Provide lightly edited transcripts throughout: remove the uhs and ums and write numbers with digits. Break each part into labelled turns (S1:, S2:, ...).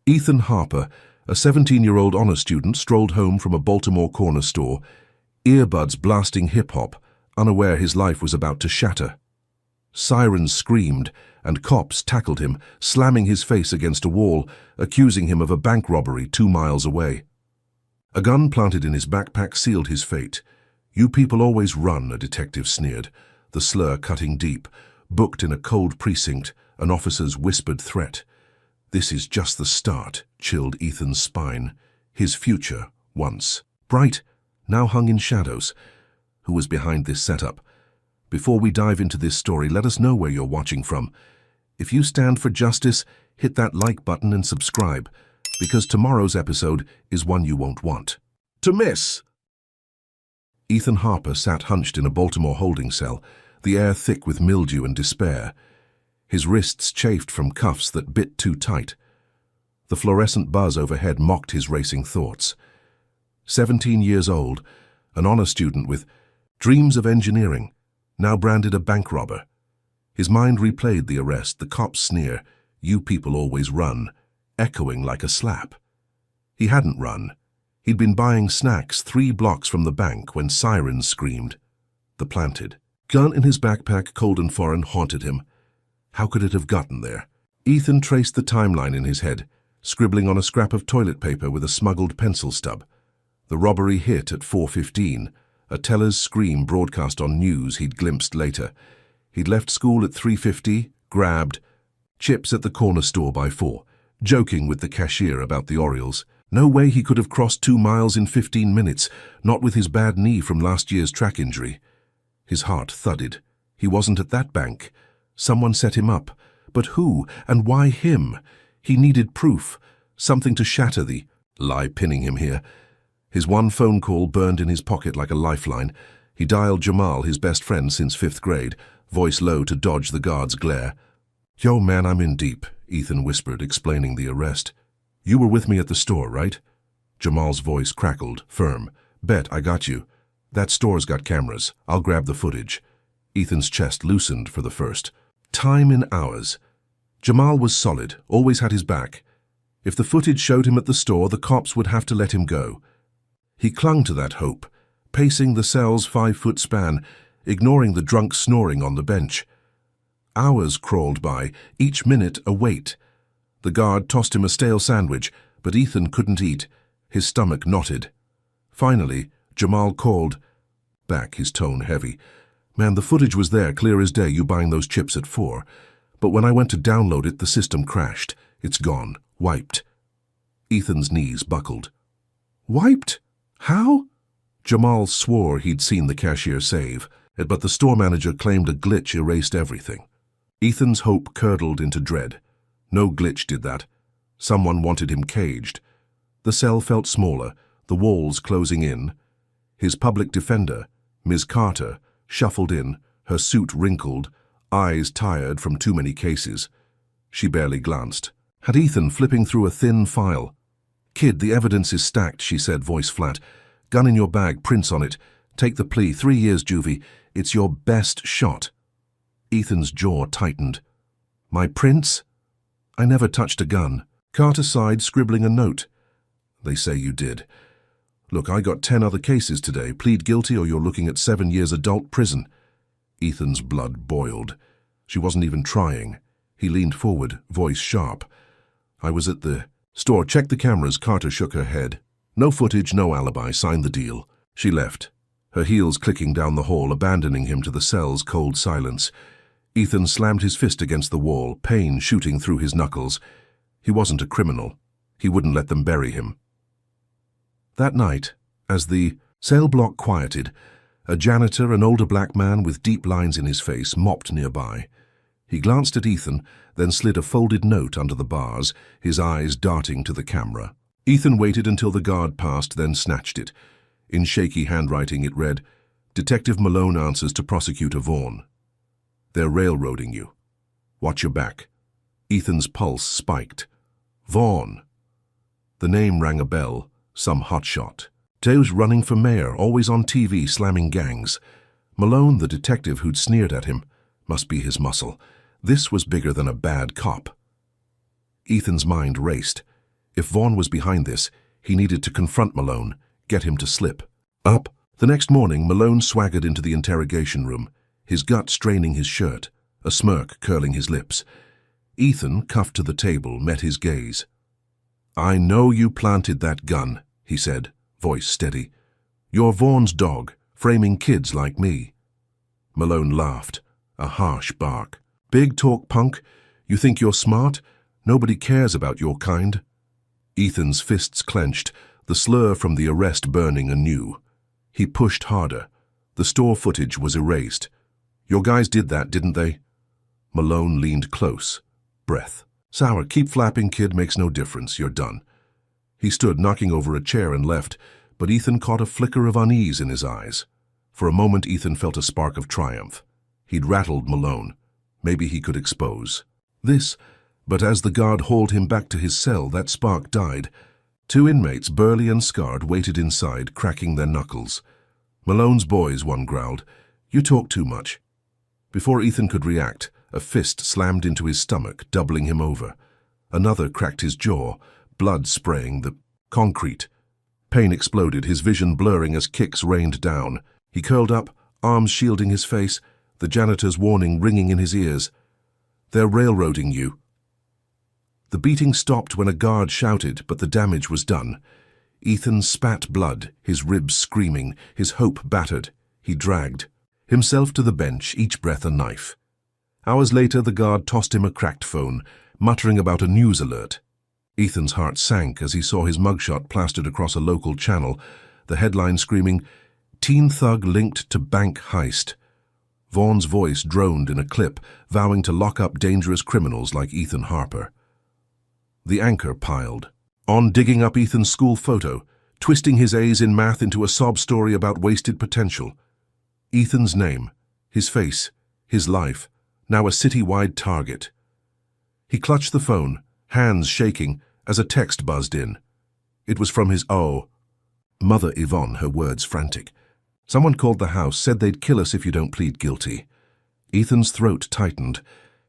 S1: Ethan Harper, a 17-year-old honor student, strolled home from a Baltimore corner store, earbuds blasting hip-hop, unaware his life was about to shatter. Sirens screamed, and cops tackled him, slamming his face against a wall, accusing him of a bank robbery 2 miles away. A gun planted in his backpack sealed his fate. "You people always run," a detective sneered, the slur cutting deep. Booked in a cold precinct, an officer's whispered threat. "This is just the start," chilled Ethan's spine. His future, once bright, now hung in shadows. Who was behind this setup? Before we dive into this story, let us know where you're watching from. If you stand for justice, hit that like button and subscribe, because tomorrow's episode is one you won't want to miss. Ethan Harper sat hunched in a Baltimore holding cell, the air thick with mildew and despair. His wrists chafed from cuffs that bit too tight. The fluorescent buzz overhead mocked his racing thoughts. 17 years old, an honor student with dreams of engineering, now branded a bank robber. His mind replayed the arrest, the cop's sneer, "You people always run," echoing like a slap. He hadn't run. He'd been buying snacks 3 blocks from the bank when sirens screamed. The planted gun in his backpack, cold and foreign, haunted him. How could it have gotten there? Ethan traced the timeline in his head, scribbling on a scrap of toilet paper with a smuggled pencil stub. The robbery hit at 4:15, a teller's scream broadcast on news he'd glimpsed later. He'd left school at 3:50, grabbed chips at the corner store by 4, joking with the cashier about the Orioles. No way he could have crossed 2 miles in 15 minutes, not with his bad knee from last year's track injury. His heart thudded. He wasn't at that bank. Someone set him up. But who, and why him? He needed proof, something to shatter the lie pinning him here. His one phone call burned in his pocket like a lifeline. He dialed Jamal, his best friend since 5th grade, voice low to dodge the guard's glare. "Yo, man, I'm in deep," Ethan whispered, explaining the arrest. "You were with me at the store, right?" Jamal's voice crackled, firm. "Bet, I got you. That store's got cameras. I'll grab the footage." Ethan's chest loosened for the first time in hours. Jamal was solid, always had his back. If the footage showed him at the store, the cops would have to let him go. He clung to that hope, pacing the cell's 5-foot span, ignoring the drunk snoring on the bench. Hours crawled by, each minute a wait. The guard tossed him a stale sandwich, but Ethan couldn't eat. His stomach knotted. Finally, Jamal called, back, his tone heavy. "Man, the footage was there, clear as day, you buying those chips at 4. But when I went to download it, the system crashed. It's gone. Wiped." Ethan's knees buckled. "Wiped? How?" Jamal swore he'd seen the cashier save, but the store manager claimed a glitch erased everything. Ethan's hope curdled into dread. No glitch did that. Someone wanted him caged. The cell felt smaller, the walls closing in. His public defender, Ms. Carter, shuffled in, her suit wrinkled, eyes tired from too many cases. She barely glanced. Had Ethan flipping through a thin file. "Kid, the evidence is stacked," she said, voice flat. "Gun in your bag, prints on it. Take the plea, 3 years, juvie. It's your best shot." Ethan's jaw tightened. "My prints? I never touched a gun." Carter sighed, scribbling a note. "They say you did. Look, I got 10 other cases today. Plead guilty or you're looking at 7 years adult prison." Ethan's blood boiled. She wasn't even trying. He leaned forward, voice sharp. "I was at the store. Check the cameras." Carter shook her head. "No footage, no alibi. Sign the deal." She left, her heels clicking down the hall, abandoning him to the cell's cold silence. Ethan slammed his fist against the wall, pain shooting through his knuckles. He wasn't a criminal. He wouldn't let them bury him. That night, as the cell block quieted, a janitor, an older black man with deep lines in his face, mopped nearby. He glanced at Ethan, then slid a folded note under the bars, his eyes darting to the camera. Ethan waited until the guard passed, then snatched it. In shaky handwriting it read, "Detective Malone answers to Prosecutor Vaughn. They're railroading you. Watch your back." Ethan's pulse spiked. Vaughn. The name rang a bell, some hotshot. Joe's running for mayor, always on TV slamming gangs. Malone, the detective who'd sneered at him, must be his muscle. This was bigger than a bad cop. Ethan's mind raced. If Vaughn was behind this, he needed to confront Malone, get him to slip up. The next morning, Malone swaggered into the interrogation room, his gut straining his shirt, a smirk curling his lips. Ethan, cuffed to the table, met his gaze. "I know you planted that gun," he said, voice steady. "You're Vaughn's dog, framing kids like me." Malone laughed, a harsh bark. "Big talk, punk. You think you're smart? Nobody cares about your kind." Ethan's fists clenched, the slur from the arrest burning anew. He pushed harder. The store footage was erased. "Your guys did that, didn't they?" Malone leaned close. Breath. "Sour, keep flapping, kid, makes no difference. You're done." He stood, knocking over a chair, and left, but Ethan caught a flicker of unease in his eyes. For a moment, Ethan felt a spark of triumph. He'd rattled Malone. Maybe he could expose this. But as the guard hauled him back to his cell, that spark died. Two inmates, burly and scarred, waited inside, cracking their knuckles. "Malone's boys," one growled. "You talk too much." Before Ethan could react, a fist slammed into his stomach, doubling him over. Another cracked his jaw, blood spraying the concrete. Pain exploded, his vision blurring as kicks rained down. He curled up, arms shielding his face, the janitor's warning ringing in his ears. "They're railroading you." The beating stopped when a guard shouted, but the damage was done. Ethan spat blood, his ribs screaming, his hope battered. He dragged himself to the bench, each breath a knife. Hours later, the guard tossed him a cracked phone, muttering about a news alert. Ethan's heart sank as he saw his mugshot plastered across a local channel, the headline screaming, "Teen thug linked to bank heist." Vaughn's voice droned in a clip, vowing to lock up dangerous criminals like Ethan Harper. The anchor piled on, digging up Ethan's school photo, twisting his A's in math into a sob story about wasted potential. Ethan's name, his face, his life, now a city-wide target. He clutched the phone, hands shaking, as a text buzzed in. It was from his mother Yvonne, her words frantic. "Someone called the house, said they'd kill us if you don't plead guilty." Ethan's throat tightened.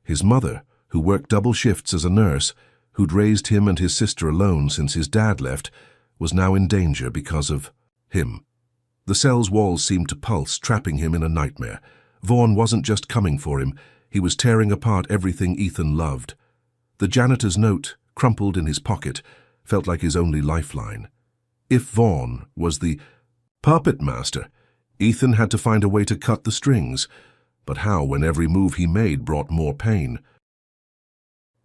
S1: His mother, who worked double shifts as a nurse, who'd raised him and his sister alone since his dad left, was now in danger because of him. The cell's walls seemed to pulse, trapping him in a nightmare. Vaughn wasn't just coming for him, he was tearing apart everything Ethan loved. The janitor's note, crumpled in his pocket, felt like his only lifeline. If Vaughn was the puppet master, Ethan had to find a way to cut the strings. But how when every move he made brought more pain?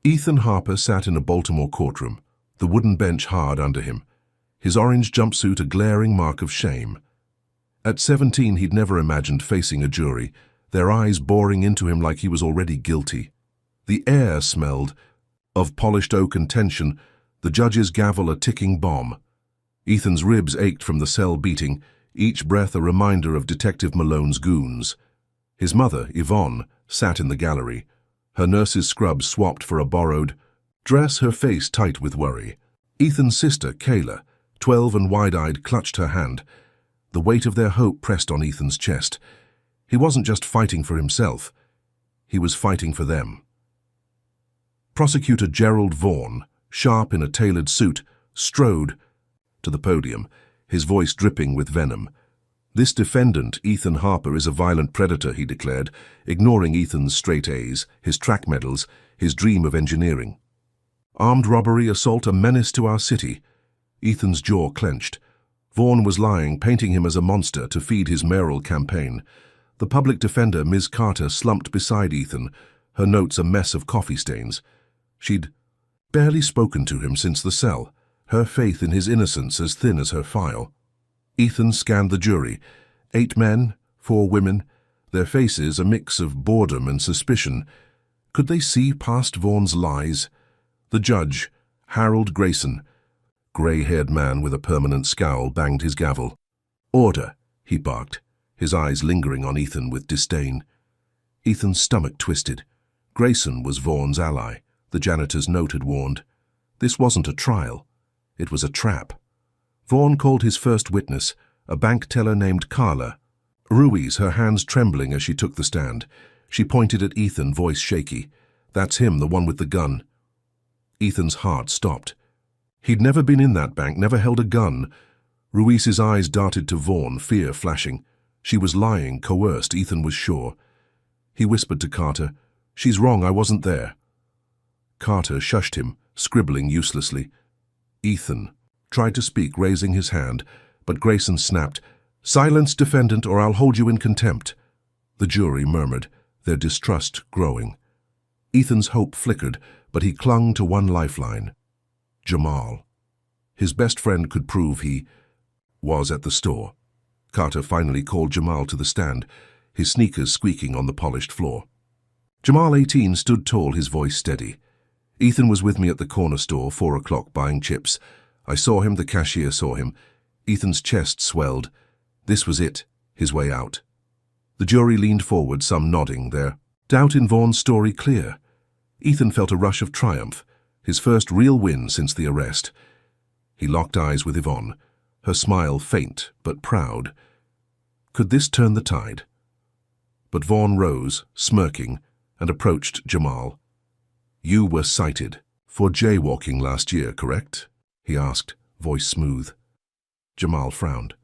S1: Ethan Harper sat in a Baltimore courtroom, the wooden bench hard under him, his orange jumpsuit a glaring mark of shame. At 17, he'd never imagined facing a jury, their eyes boring into him like he was already guilty. The air smelled of polished oak and tension, the judge's gavel a ticking bomb. Ethan's ribs ached from the cell beating, each breath a reminder of Detective Malone's goons. His mother, Yvonne, sat in the gallery, her nurse's scrubs swapped for a borrowed dress, her face tight with worry. Ethan's sister, Kayla, 12 and wide-eyed, clutched her hand. The weight of their hope pressed on Ethan's chest. He wasn't just fighting for himself, he was fighting for them. Prosecutor Gerald Vaughn, sharp in a tailored suit, strode to the podium, his voice dripping with venom. "This defendant, Ethan Harper, is a violent predator," he declared, ignoring Ethan's straight A's, his track medals, his dream of engineering. "Armed robbery, assault, a menace to our city." Ethan's jaw clenched. Vaughn was lying, painting him as a monster to feed his mayoral campaign. The public defender, Ms. Carter, slumped beside Ethan, her notes a mess of coffee stains. She'd barely spoken to him since the cell, her faith in his innocence as thin as her file. Ethan scanned the jury. 8 men, 4 women, their faces a mix of boredom and suspicion. Could they see past Vaughn's lies? The judge, Harold Grayson, grey-haired man with a permanent scowl, banged his gavel. "Order," he barked, his eyes lingering on Ethan with disdain. Ethan's stomach twisted. Grayson was Vaughn's ally, the janitor's note had warned. This wasn't a trial. It was a trap. Vaughn called his first witness, a bank teller named Carla. Ruiz, her hands trembling as she took the stand. She pointed at Ethan, voice shaky. "That's him, the one with the gun." Ethan's heart stopped. He'd never been in that bank, never held a gun. Ruiz's eyes darted to Vaughn, fear flashing. She was lying, coerced, Ethan was sure. He whispered to Carter, "She's wrong, I wasn't there." Carter shushed him, scribbling uselessly. Ethan tried to speak, raising his hand, but Grayson snapped, "Silence, defendant, or I'll hold you in contempt." The jury murmured, their distrust growing. Ethan's hope flickered, but he clung to one lifeline. Jamal. His best friend could prove he was at the store. Carter finally called Jamal to the stand, his sneakers squeaking on the polished floor. Jamal, 18, stood tall, his voice steady. "Ethan was with me at the corner store, 4 o'clock, buying chips. I saw him, the cashier saw him." Ethan's chest swelled. This was it, his way out. The jury leaned forward, some nodding, their doubt in Vaughn's story clear. Ethan felt a rush of triumph, his first real win since the arrest. He locked eyes with Yvonne, her smile faint but proud. Could this turn the tide? But Vaughn rose, smirking, and approached Jamal. "You were cited for jaywalking last year, correct?" he asked, voice smooth. Jamal frowned.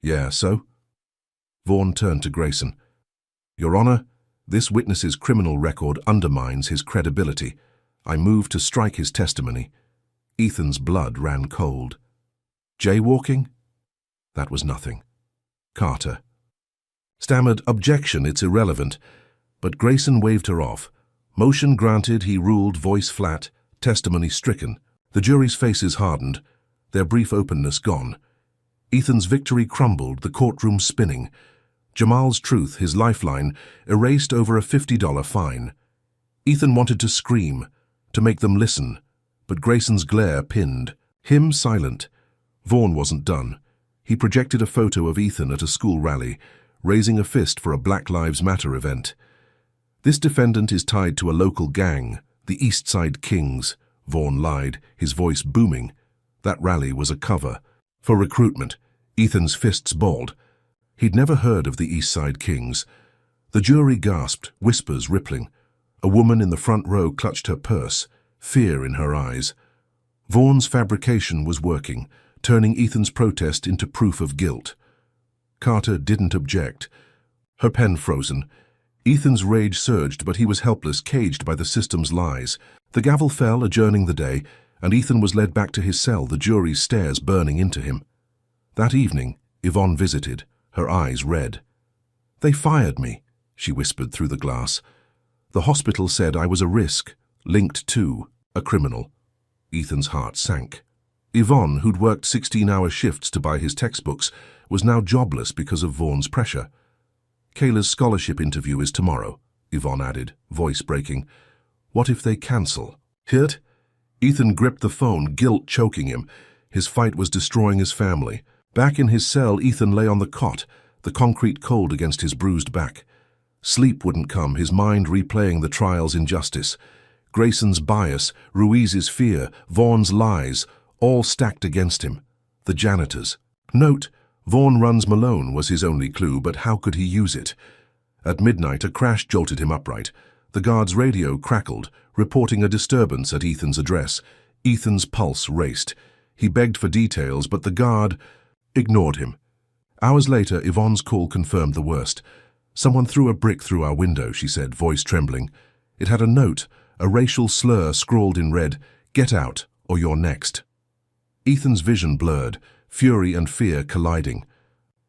S1: "Yeah, so?" Vaughn turned to Grayson. "Your Honor, this witness's criminal record undermines his credibility. I move to strike his testimony." Ethan's blood ran cold. "Jaywalking?" That was nothing. Carter stammered, "Objection, it's irrelevant." But Grayson waved her off. Motion granted, he ruled, voice flat, testimony stricken. The jury's faces hardened, their brief openness gone. Ethan's victory crumbled, the courtroom spinning. Jamal's truth, his lifeline, erased over a $50 fine. Ethan wanted to scream, to make them listen, but Grayson's glare pinned. Him silent. Vaughn wasn't done. He projected a photo of Ethan at a school rally, raising a fist for a Black Lives Matter event. "This defendant is tied to a local gang, the Eastside Kings," Vaughn lied, his voice booming. That rally was a cover for recruitment. Ethan's fists balled. He'd never heard of the Eastside Kings. The jury gasped, whispers rippling. A woman in the front row clutched her purse, fear in her eyes. Vaughn's fabrication was working, turning Ethan's protest into proof of guilt. Carter didn't object, her pen frozen. Ethan's rage surged, but he was helpless, caged by the system's lies. The gavel fell, adjourning the day, and Ethan was led back to his cell, the jury's stares burning into him. That evening, Yvonne visited, her eyes red. "They fired me," she whispered through the glass. "The hospital said I was a risk, linked to a criminal." Ethan's heart sank. Yvonne, who'd worked 16-hour shifts to buy his textbooks, was now jobless because of Vaughn's pressure. "Kayla's scholarship interview is tomorrow," Yvonne added, voice breaking. "What if they cancel?" "Hit?" Ethan gripped the phone, guilt choking him. His fight was destroying his family. Back in his cell, Ethan lay on the cot, the concrete cold against his bruised back. Sleep wouldn't come, his mind replaying the trial's injustice. Grayson's bias, Ruiz's fear, Vaughn's lies, all stacked against him. The janitors. Note, Vaughn runs Malone was his only clue, but how could he use it? At midnight, a crash jolted him upright. The guard's radio crackled, reporting a disturbance at Ethan's address. Ethan's pulse raced. He begged for details, but the guard ignored him. Hours later, Yvonne's call confirmed the worst. "Someone threw a brick through our window," she said, voice trembling. It had a note, a racial slur scrawled in red, "Get out, or you're next." Ethan's vision blurred, fury and fear colliding.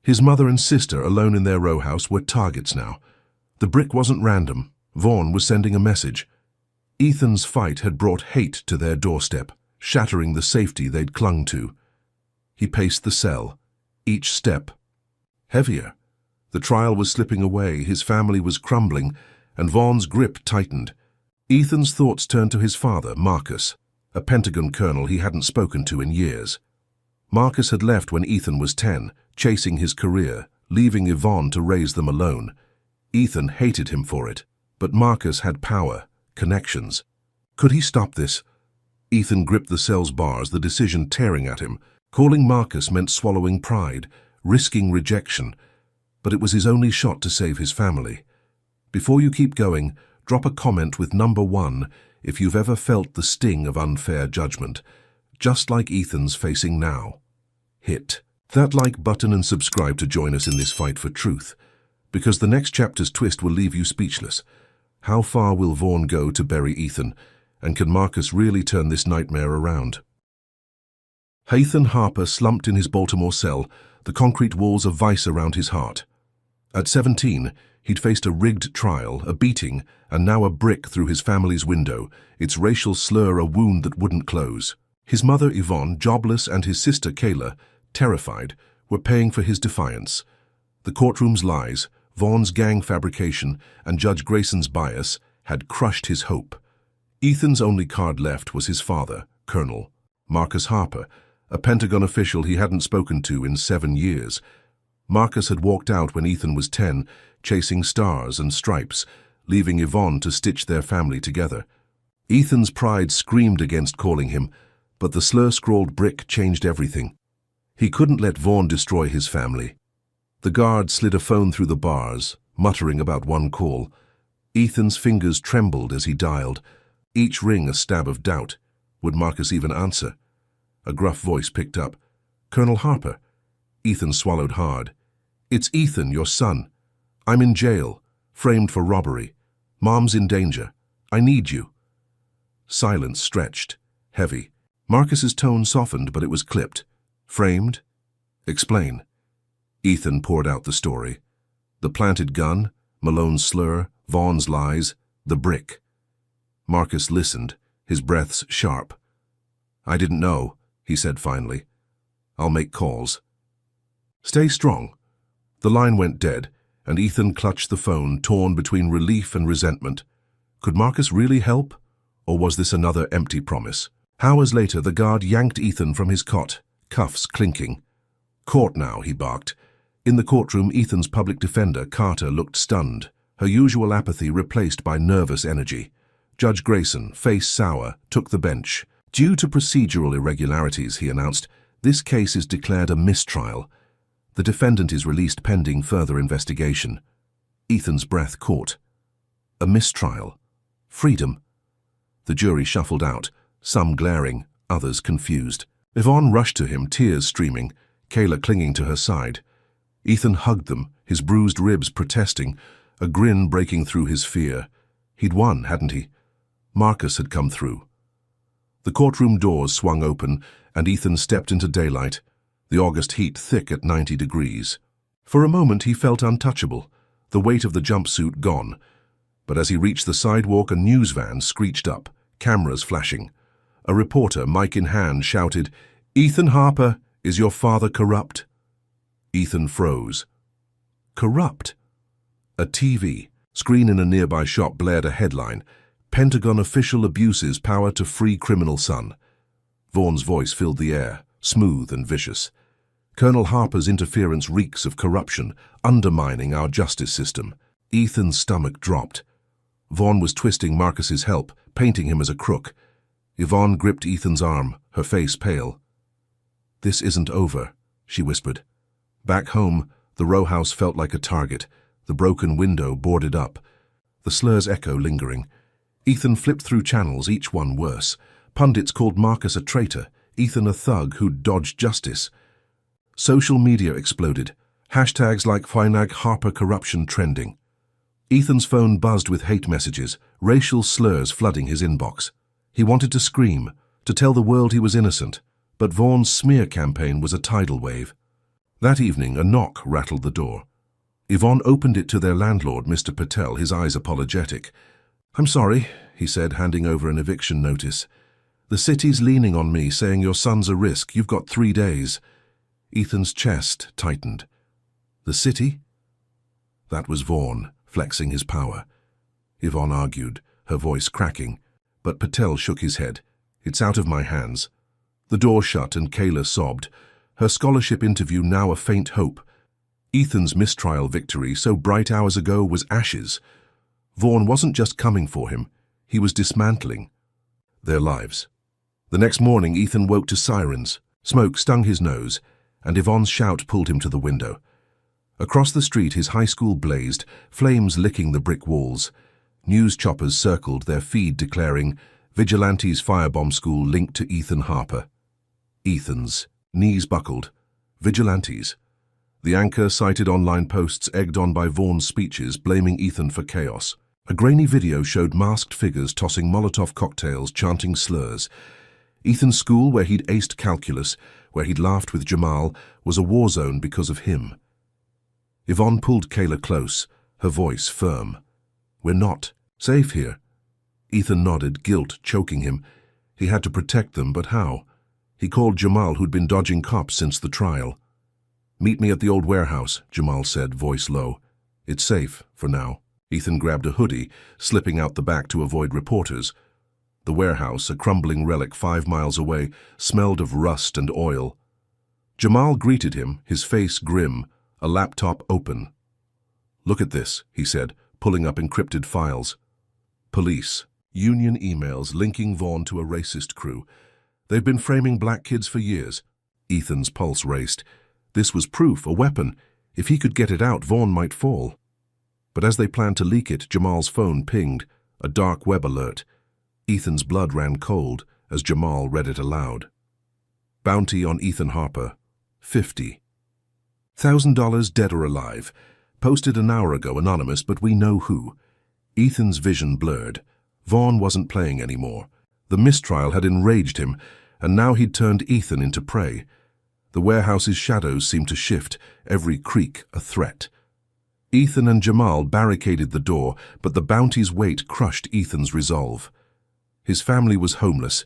S1: His mother and sister, alone in their row house, were targets now. The brick wasn't random. Vaughn was sending a message. Ethan's fight had brought hate to their doorstep, shattering the safety they'd clung to. He paced the cell, each step heavier. The trial was slipping away, his family was crumbling, and Vaughn's grip tightened. Ethan's thoughts turned to his father, Marcus, a Pentagon colonel he hadn't spoken to in years. Marcus had left when Ethan was 10, chasing his career, leaving Yvonne to raise them alone. Ethan hated him for it, but Marcus had power, connections. Could he stop this? Ethan gripped the cell's bars, the decision tearing at him. Calling Marcus meant swallowing pride, risking rejection, but it was his only shot to save his family. Before you keep going, drop a comment with number 1 if you've ever felt the sting of unfair judgment. just like Ethan's facing now. Hit that like button and subscribe to join us in this fight for truth, because the next chapter's twist will leave you speechless. How far will Vaughn go to bury Ethan, and can Marcus really turn this nightmare around? Ethan Harper slumped in his Baltimore cell, the concrete walls a vice around his heart. At 17, he'd faced a rigged trial, a beating, and now a brick through his family's window, its racial slur a wound that wouldn't close. His mother, Yvonne, jobless, and his sister, Kayla, terrified, were paying for his defiance. The courtroom's lies, Vaughn's gang fabrication, and Judge Grayson's bias had crushed his hope. Ethan's only card left was his father, Colonel Marcus Harper, a Pentagon official he hadn't spoken to in 7 years. Marcus had walked out when Ethan was 10, chasing stars and stripes, leaving Yvonne to stitch their family together. Ethan's pride screamed against calling him, but the slur-scrawled brick changed everything. He couldn't let Vaughn destroy his family. The guard slid a phone through the bars, muttering about one call. Ethan's fingers trembled as he dialed, each ring a stab of doubt. Would Marcus even answer? A gruff voice picked up. "Colonel Harper." Ethan swallowed hard. "It's Ethan, your son. I'm in jail, framed for robbery. Mom's in danger. I need you." Silence stretched, heavy. Marcus's tone softened, but it was clipped. "Framed? Explain." Ethan poured out the story. The planted gun, Malone's slur, Vaughn's lies, the brick. Marcus listened, his breaths sharp. "I didn't know," he said finally. "I'll make calls." "Stay strong." The line went dead, and Ethan clutched the phone, torn between relief and resentment. Could Marcus really help? Or was this another empty promise? Hours later, the guard yanked Ethan from his cot, cuffs clinking. "Court now," he barked. In the courtroom, Ethan's public defender, Carter, looked stunned, her usual apathy replaced by nervous energy. Judge Grayson, face sour, took the bench. "Due to procedural irregularities," he announced, "this case is declared a mistrial. The defendant is released pending further investigation." Ethan's breath caught. A mistrial. Freedom. The jury shuffled out, some glaring, others confused. Yvonne rushed to him, tears streaming, Kayla clinging to her side. Ethan hugged them, his bruised ribs protesting, a grin breaking through his fear. He'd won, hadn't he? Marcus had come through. The courtroom doors swung open, and Ethan stepped into daylight, the August heat thick at 90 degrees. For a moment he felt untouchable, the weight of the jumpsuit gone. But as he reached the sidewalk, a news van screeched up, cameras flashing. A reporter, mic in hand, shouted, "Ethan Harper, is your father corrupt?" Ethan froze. Corrupt? A TV screen in a nearby shop blared a headline, "Pentagon official abuses power to free criminal son." Vaughn's voice filled the air, smooth and vicious. "Colonel Harper's interference reeks of corruption, undermining our justice system." Ethan's stomach dropped. Vaughn was twisting Marcus's help, painting him as a crook. Yvonne gripped Ethan's arm, her face pale. "This isn't over," she whispered. Back home, the row house felt like a target, the broken window boarded up, the slurs echo lingering. Ethan flipped through channels, each one worse. Pundits called Marcus a traitor, Ethan a thug who'd dodged justice. Social media exploded, hashtags like Finag Harper corruption trending. Ethan's phone buzzed with hate messages, racial slurs flooding his inbox. He wanted to scream, to tell the world he was innocent, but Vaughn's smear campaign was a tidal wave. That evening, a knock rattled the door. Yvonne opened it to their landlord, Mr. Patel, his eyes apologetic. "I'm sorry," he said, handing over an eviction notice. "The city's leaning on me, saying your son's a risk. You've got 3 days. Ethan's chest tightened. "The city?" That was Vaughn, flexing his power. Yvonne argued, her voice cracking, but Patel shook his head. "It's out of my hands." The door shut and Kayla sobbed, her scholarship interview now a faint hope. Ethan's mistrial victory, so bright hours ago, was ashes. Vaughn wasn't just coming for him, he was dismantling their lives. The next morning, Ethan woke to sirens. Smoke stung his nose, and Yvonne's shout pulled him to the window. Across the street, his high school blazed, flames licking the brick walls. News choppers circled, their feed declaring, "Vigilantes firebomb school linked to Ethan Harper." Ethan's. Knees buckled. Vigilantes. The anchor cited online posts egged on by Vaughan's speeches blaming Ethan for chaos. A grainy video showed masked figures tossing Molotov cocktails, chanting slurs. Ethan's school, where he'd aced calculus, where he'd laughed with Jamal, was a war zone because of him. Yvonne pulled Kayla close, her voice firm. "We're not safe here." Ethan nodded, guilt choking him. He had to protect them, but how? He called Jamal, who'd been dodging cops since the trial. "Meet me at the old warehouse," Jamal said, voice low. "It's safe, for now." Ethan grabbed a hoodie, slipping out the back to avoid reporters. The warehouse, a crumbling relic 5 miles away, smelled of rust and oil. Jamal greeted him, his face grim, a laptop open. "Look at this," he said, pulling up encrypted files. Police. Union emails linking Vaughn to a racist crew. They've been framing black kids for years. Ethan's pulse raced. This was proof, a weapon. If he could get it out, Vaughn might fall. But as they planned to leak it, Jamal's phone pinged, a dark web alert. Ethan's blood ran cold as Jamal read it aloud. Bounty on Ethan Harper, $50,000 dead or alive. Posted an hour ago, anonymous, but we know who. Ethan's vision blurred. Vaughn wasn't playing anymore. The mistrial had enraged him, and now he'd turned Ethan into prey. The warehouse's shadows seemed to shift, every creak a threat. Ethan and Jamal barricaded the door, but the bounty's weight crushed Ethan's resolve. His family was homeless,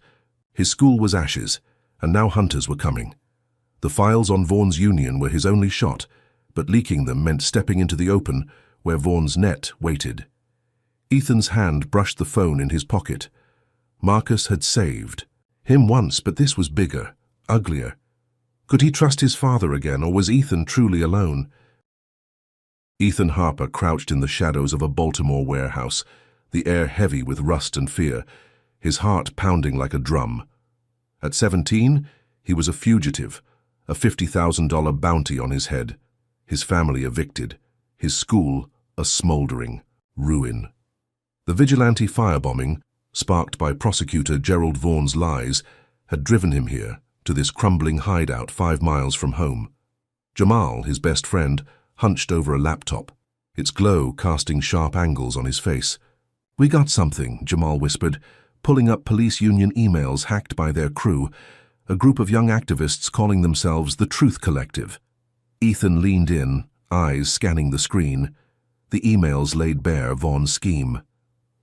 S1: his school was ashes, and now hunters were coming. The files on Vaughan's union were his only shot, but leaking them meant stepping into the open, where Vaughan's net waited. Ethan's hand brushed the phone in his pocket. Marcus had saved him once, but this was bigger, uglier. Could he trust his father again, or was Ethan truly alone? Ethan Harper crouched in the shadows of a Baltimore warehouse, the air heavy with rust and fear, his heart pounding like a drum. At 17, he was a fugitive, a $50,000 bounty on his head, his family evicted, his school a smoldering ruin. The vigilante firebombing, sparked by prosecutor Gerald Vaughan's lies, had driven him here, to this crumbling hideout 5 miles from home. Jamal, his best friend, hunched over a laptop, its glow casting sharp angles on his face. "We got something," Jamal whispered, pulling up police union emails hacked by their crew, a group of young activists calling themselves the Truth Collective. Ethan leaned in, eyes scanning the screen. The emails laid bare Vaughan's scheme.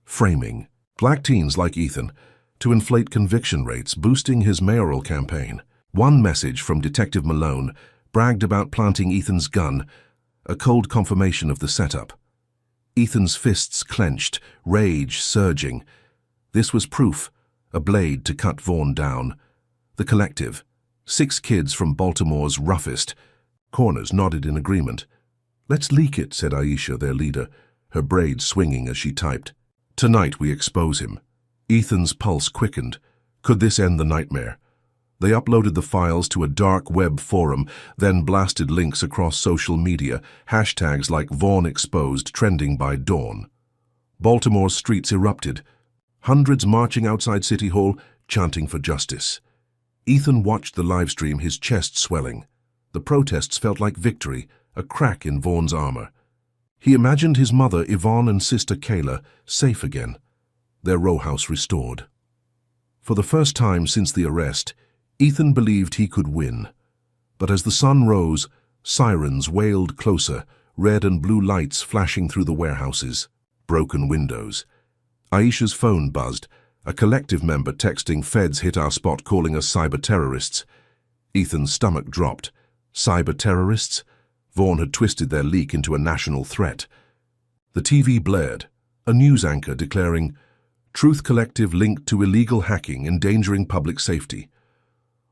S1: Framing. Black teens like Ethan, to inflate conviction rates, boosting his mayoral campaign. One message from Detective Malone bragged about planting Ethan's gun, a cold confirmation of the setup. Ethan's fists clenched, rage surging. This was proof, a blade to cut Vaughn down. The collective, 6 kids from Baltimore's roughest. Corners nodded in agreement. "Let's leak it," said Aisha, their leader, her braids swinging as she typed. "Tonight we expose him." Ethan's pulse quickened. Could this end the nightmare? They uploaded the files to a dark web forum, then blasted links across social media, hashtags like Vaughn Exposed trending by dawn. Baltimore's streets erupted, hundreds marching outside City Hall, chanting for justice. Ethan watched the livestream, his chest swelling. The protests felt like victory, a crack in Vaughan's armor. He imagined his mother, Yvonne, and sister Kayla safe again, their row house restored. For the first time since the arrest, Ethan believed he could win. But as the sun rose, sirens wailed closer, red and blue lights flashing through the warehouses, broken windows. Aisha's phone buzzed, a collective member texting, "Feds hit our spot, calling us cyber-terrorists." Ethan's stomach dropped. Cyber-terrorists? Vaughn had twisted their leak into a national threat. The TV blared, a news anchor declaring, "Truth Collective linked to illegal hacking endangering public safety."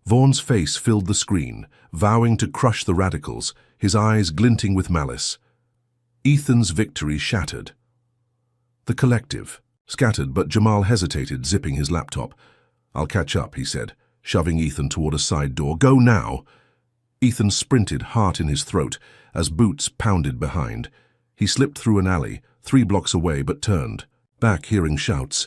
S1: Vaughan's face filled the screen, vowing to crush the radicals, his eyes glinting with malice. Ethan's victory shattered. The collective scattered, but Jamal hesitated, zipping his laptop. "I'll catch up," he said, shoving Ethan toward a side door. "Go now!" Ethan sprinted, heart in his throat, as boots pounded behind. He slipped through an alley, 3 blocks away, but turned, back hearing shouts.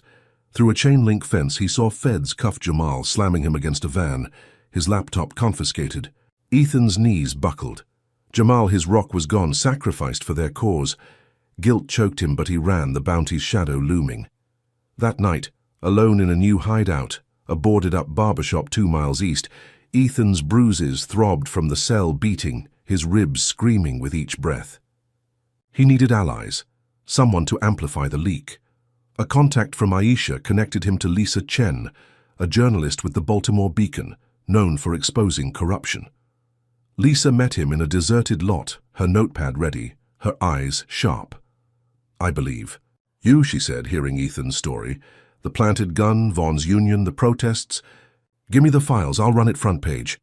S1: Through a chain-link fence, he saw feds cuff Jamal, slamming him against a van. his laptop confiscated. Ethan's knees buckled. Jamal, his rock was gone, sacrificed for their cause. Guilt choked him, but he ran, the bounty's shadow looming. That night, alone in a new hideout, a boarded-up barbershop 2 miles east, Ethan's bruises throbbed from the cell beating, his ribs screaming with each breath. He needed allies, someone to amplify the leak. A contact from Aisha connected him to Lisa Chen, a journalist with the Baltimore Beacon, known for exposing corruption. Lisa met him in a deserted lot, her notepad ready, her eyes sharp. "I believe. You," she said, hearing Ethan's story. "The planted gun, Vaughn's union, the protests. Give me the files, I'll run it front page."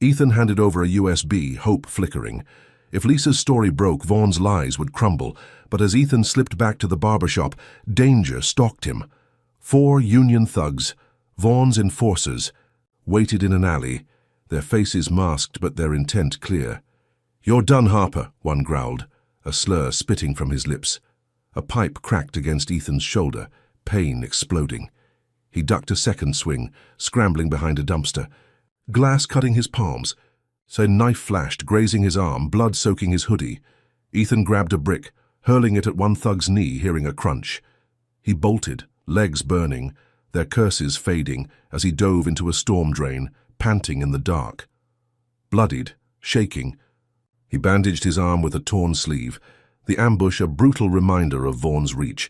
S1: Ethan handed over a USB, hope flickering. If Lisa's story broke, Vaughn's lies would crumble, but as Ethan slipped back to the barbershop, danger stalked him. 4 union thugs, Vaughn's enforcers, waited in an alley, their faces masked but their intent clear. "You're done, Harper," one growled, a slur spitting from his lips. A pipe cracked against Ethan's shoulder, pain exploding. He ducked a second swing, scrambling behind a dumpster. Glass cutting his palms. A knife flashed, grazing his arm, blood soaking his hoodie. Ethan grabbed a brick, hurling it at one thug's knee, hearing a crunch. He bolted, legs burning, their curses fading as he dove into a storm drain, panting in the dark. Bloodied, shaking, he bandaged his arm with a torn sleeve, the ambush a brutal reminder of Vaughn's reach.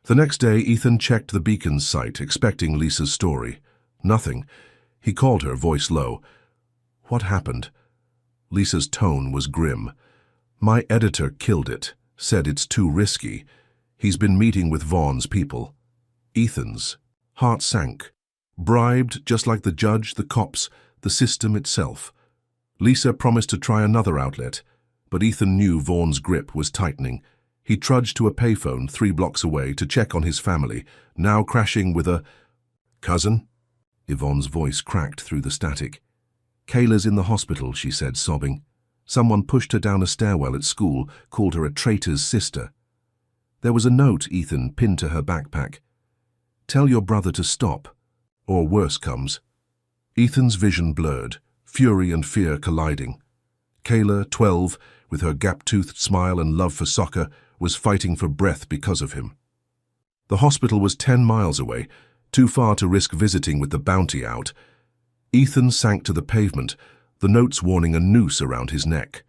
S1: The next day, Ethan checked the Beacon's site, expecting Lisa's story. Nothing. He called her, voice low. "What happened?" Lisa's tone was grim. "My editor killed it, said it's too risky. He's been meeting with Vaughn's people." Ethan's heart sank. Bribed, just like the judge, the cops, the system itself. Lisa promised to try another outlet, but Ethan knew Vaughn's grip was tightening. He trudged to a payphone 3 blocks away to check on his family, now crashing with a "Cousin?" Yvonne's voice cracked through the static. "Kayla's in the hospital," she said, sobbing. "Someone pushed her down a stairwell at school, called her a traitor's sister." There was a note Ethan pinned to her backpack. "Tell your brother to stop, or worse comes." Ethan's vision blurred, fury and fear colliding. Kayla, 12, with her gap-toothed smile and love for soccer, was fighting for breath because of him. The hospital was 10 miles away, too far to risk visiting with the bounty out. Ethan sank to the pavement, the notes warning a noose around his neck.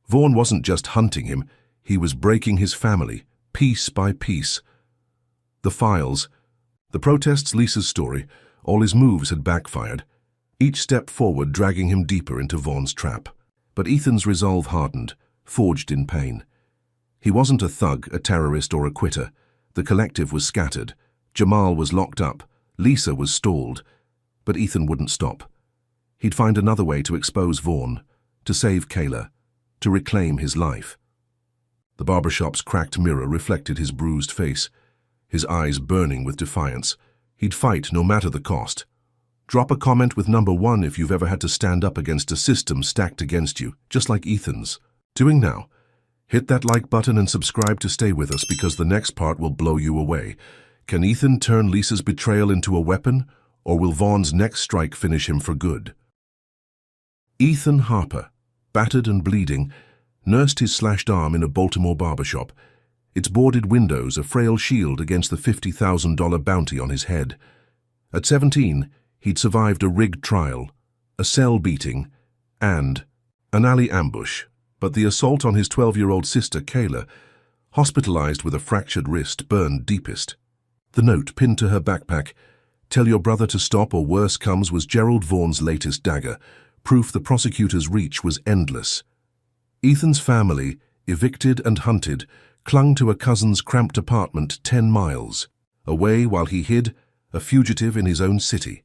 S1: Vaughn wasn't just hunting him, he was breaking his family, piece by piece. The files, the protests, Lisa's story, all his moves had backfired, each step forward dragging him deeper into Vaughn's trap. But Ethan's resolve hardened, forged in pain. He wasn't a thug, a terrorist, or a quitter. The collective was scattered. Jamal was locked up. Lisa was stalled. But Ethan wouldn't stop. He'd find another way to expose Vaughn, to save Kayla, to reclaim his life. The barbershop's cracked mirror reflected his bruised face, his eyes burning with defiance. He'd fight no matter the cost. Drop a comment with number 1 if you've ever had to stand up against a system stacked against you, just like Ethan's. Doing now. Hit that like button and subscribe to stay with us because the next part will blow you away. Can Ethan turn Lisa's betrayal into a weapon, or will Vaughn's next strike finish him for good? Ethan Harper, battered and bleeding, nursed his slashed arm in a Baltimore barbershop, its boarded windows a frail shield against the $50,000 bounty on his head. At 17, he'd survived a rigged trial, a cell beating, and an alley ambush, but the assault on his 12-year-old sister, Kayla, hospitalized with a fractured wrist, burned deepest. The note pinned to her backpack, "Tell your brother to stop or worse comes," was Gerald Vaughn's latest dagger, proof the prosecutor's reach was endless. Ethan's family, evicted and hunted, clung to a cousin's cramped apartment 10 miles away while he hid, a fugitive in his own city.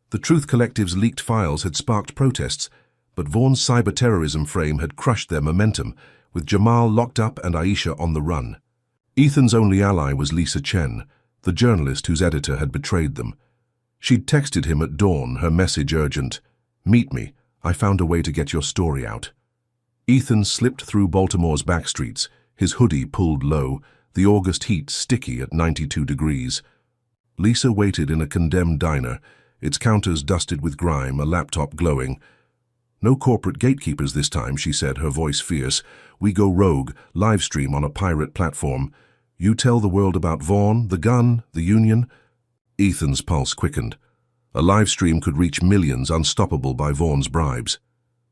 S1: The Truth Collective's leaked files had sparked protests, but Vaughn's cyber-terrorism frame had crushed their momentum, with Jamal locked up and Aisha on the run. Ethan's only ally was Lisa Chen, the journalist whose editor had betrayed them. She'd texted him at dawn, her message urgent, "Meet me, I found a way to get your story out." Ethan slipped through Baltimore's back streets, his hoodie pulled low, the August heat sticky at 92 degrees. Lisa waited in a condemned diner, its counters dusted with grime, a laptop glowing. "No corporate gatekeepers this time," she said, her voice fierce. "We go rogue, live stream on a pirate platform. You tell the world about Vaughn, the gun, the union." Ethan's pulse quickened. A live stream could reach millions, unstoppable by Vaughn's bribes.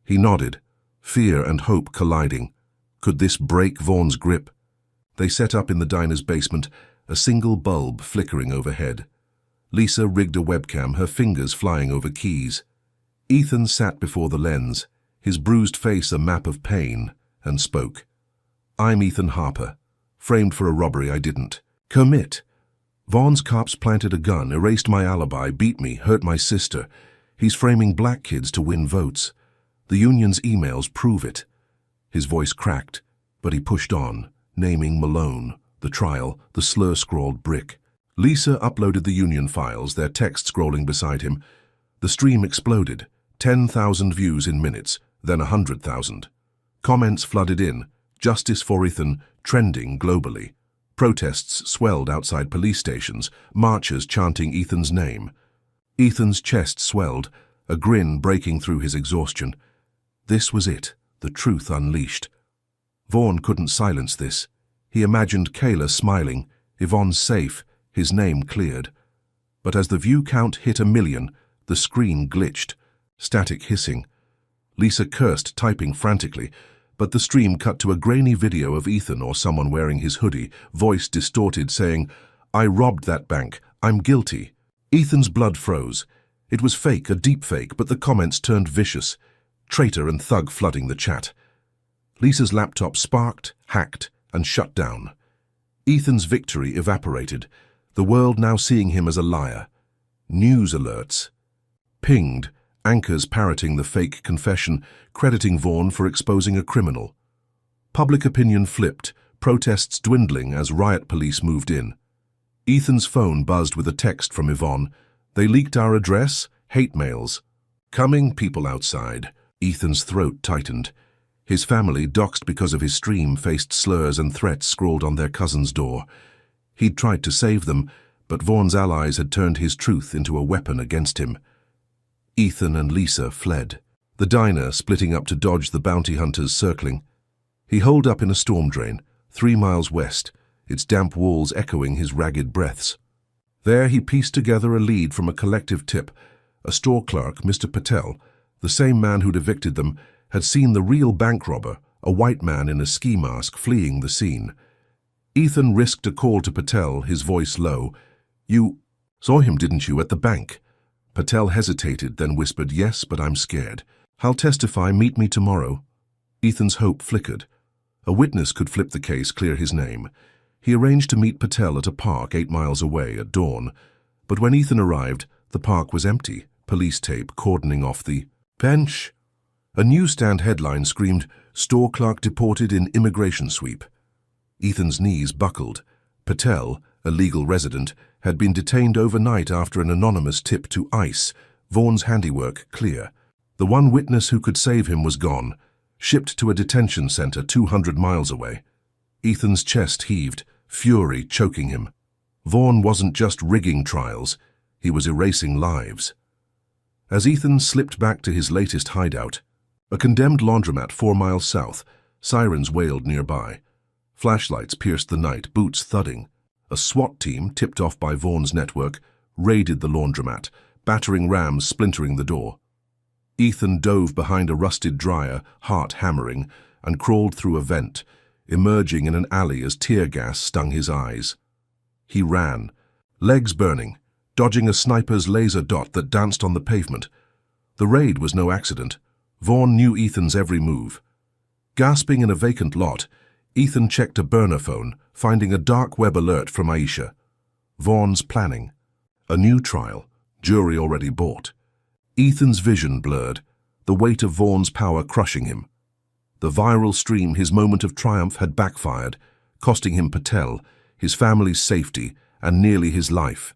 S1: He nodded, fear and hope colliding. Could this break Vaughn's grip? They set up in the diner's basement, a single bulb flickering overhead. Lisa rigged a webcam, her fingers flying over keys. Ethan sat before the lens, his bruised face a map of pain, and spoke. "I'm Ethan Harper, framed for a robbery I didn't commit. Vaughn's cops planted a gun, erased my alibi, beat me, hurt my sister. He's framing black kids to win votes. The union's emails prove it." His voice cracked, but he pushed on, naming Malone, the trial, the slur-scrawled brick. Lisa uploaded the union files, their text scrolling beside him. The stream exploded, 10,000 views in minutes, then 100,000. Comments flooded in, "Justice for Ethan," trending globally. Protests swelled outside police stations, marchers chanting Ethan's name. Ethan's chest swelled, a grin breaking through his exhaustion. This was it, the truth unleashed. Vaughn couldn't silence this. He imagined Kayla smiling, Yvonne safe, his name cleared. But as the view count hit 1 million, the screen glitched, static hissing. Lisa cursed, typing frantically, but the stream cut to a grainy video of Ethan or someone wearing his hoodie, voice distorted, saying, "I robbed that bank. I'm guilty." Ethan's blood froze. It was fake, a deep fake, but the comments turned vicious. Traitor and thug flooding the chat. Lisa's laptop sparked, hacked, and shut down. Ethan's victory evaporated, the world now seeing him as a liar. News alerts. Pinged, anchors parroting the fake confession, crediting Vaughn for exposing a criminal. Public opinion flipped, protests dwindling as riot police moved in. Ethan's phone buzzed with a text from Yvonne. "They leaked our address, hate mails. Coming, people outside." Ethan's throat tightened. His family, doxxed because of his stream, faced slurs and threats scrawled on their cousin's door. He'd tried to save them, but Vaughn's allies had turned his truth into a weapon against him. Ethan and Lisa fled, the diner splitting up to dodge the bounty hunters circling. He holed up in a storm drain, 3 miles west, its damp walls echoing his ragged breaths. There he pieced together a lead from a collective tip. A store clerk, Mr. Patel, the same man who'd evicted them, had seen the real bank robber, a white man in a ski mask, fleeing the scene. Ethan risked a call to Patel, his voice low. "You saw him, didn't you, at the bank?" Patel hesitated, then whispered, "Yes, but I'm scared. I'll testify, meet me tomorrow." Ethan's hope flickered. A witness could flip the case, clear his name. He arranged to meet Patel at a park 8 miles away at dawn. But when Ethan arrived, the park was empty, police tape cordoning off the bench. A newsstand headline screamed, "Store clerk deported in immigration sweep." Ethan's knees buckled. Patel, a legal resident, had been detained overnight after an anonymous tip to ICE, Vaughn's handiwork clear. The one witness who could save him was gone, shipped to a detention center 200 miles away. Ethan's chest heaved, fury choking him. Vaughn wasn't just rigging trials, he was erasing lives. As Ethan slipped back to his latest hideout, a condemned laundromat 4 miles south, sirens wailed nearby. Flashlights pierced the night, boots thudding. A SWAT team, tipped off by Vaughn's network, raided the laundromat, battering rams splintering the door. Ethan dove behind a rusted dryer, heart hammering, and crawled through a vent, emerging in an alley as tear gas stung his eyes. He ran, legs burning, dodging a sniper's laser dot that danced on the pavement. The raid was no accident. Vaughn knew Ethan's every move. Gasping in a vacant lot, Ethan checked a burner phone, finding a dark web alert from Aisha. Vaughn's planning. A new trial, jury already bought. Ethan's vision blurred, the weight of Vaughn's power crushing him. The viral stream, his moment of triumph, had backfired, costing him Patel, his family's safety, and nearly his life.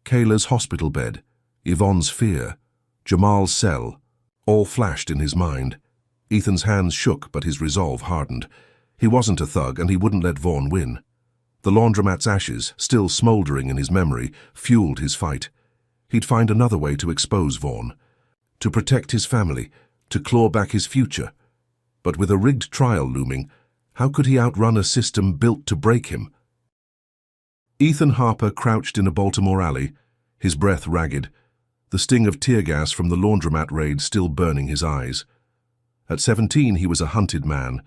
S1: Kayla's hospital bed, Yvonne's fear, Jamal's cell, all flashed in his mind. Ethan's hands shook, but his resolve hardened. He wasn't a thug, and he wouldn't let Vaughn win. The laundromat's ashes, still smouldering in his memory, fueled his fight. He'd find another way to expose Vaughn, to protect his family, to claw back his future. But with a rigged trial looming, how could he outrun a system built to break him? Ethan Harper crouched in a Baltimore alley, his breath ragged, the sting of tear gas from the laundromat raid still burning his eyes. At 17, he was a hunted man,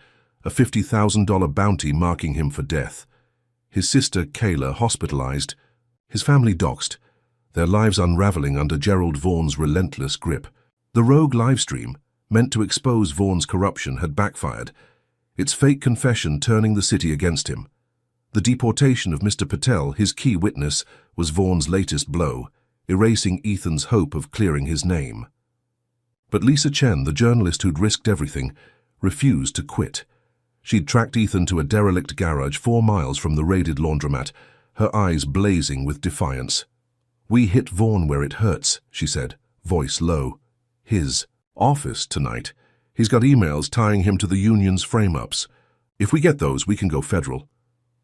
S1: a $50,000 bounty marking him for death. His sister, Kayla, hospitalized, his family doxxed, their lives unraveling under Gerald Vaughn's relentless grip. The rogue livestream, meant to expose Vaughn's corruption, had backfired, its fake confession turning the city against him. The deportation of Mr. Patel, his key witness, was Vaughn's latest blow, erasing Ethan's hope of clearing his name. But Lisa Chen, the journalist who'd risked everything, refused to quit. She'd tracked Ethan to a derelict garage 4 miles from the raided laundromat, her eyes blazing with defiance. "We hit Vaughn where it hurts," she said, voice low. "His office tonight. He's got emails tying him to the union's frame-ups. If we get those, we can go federal."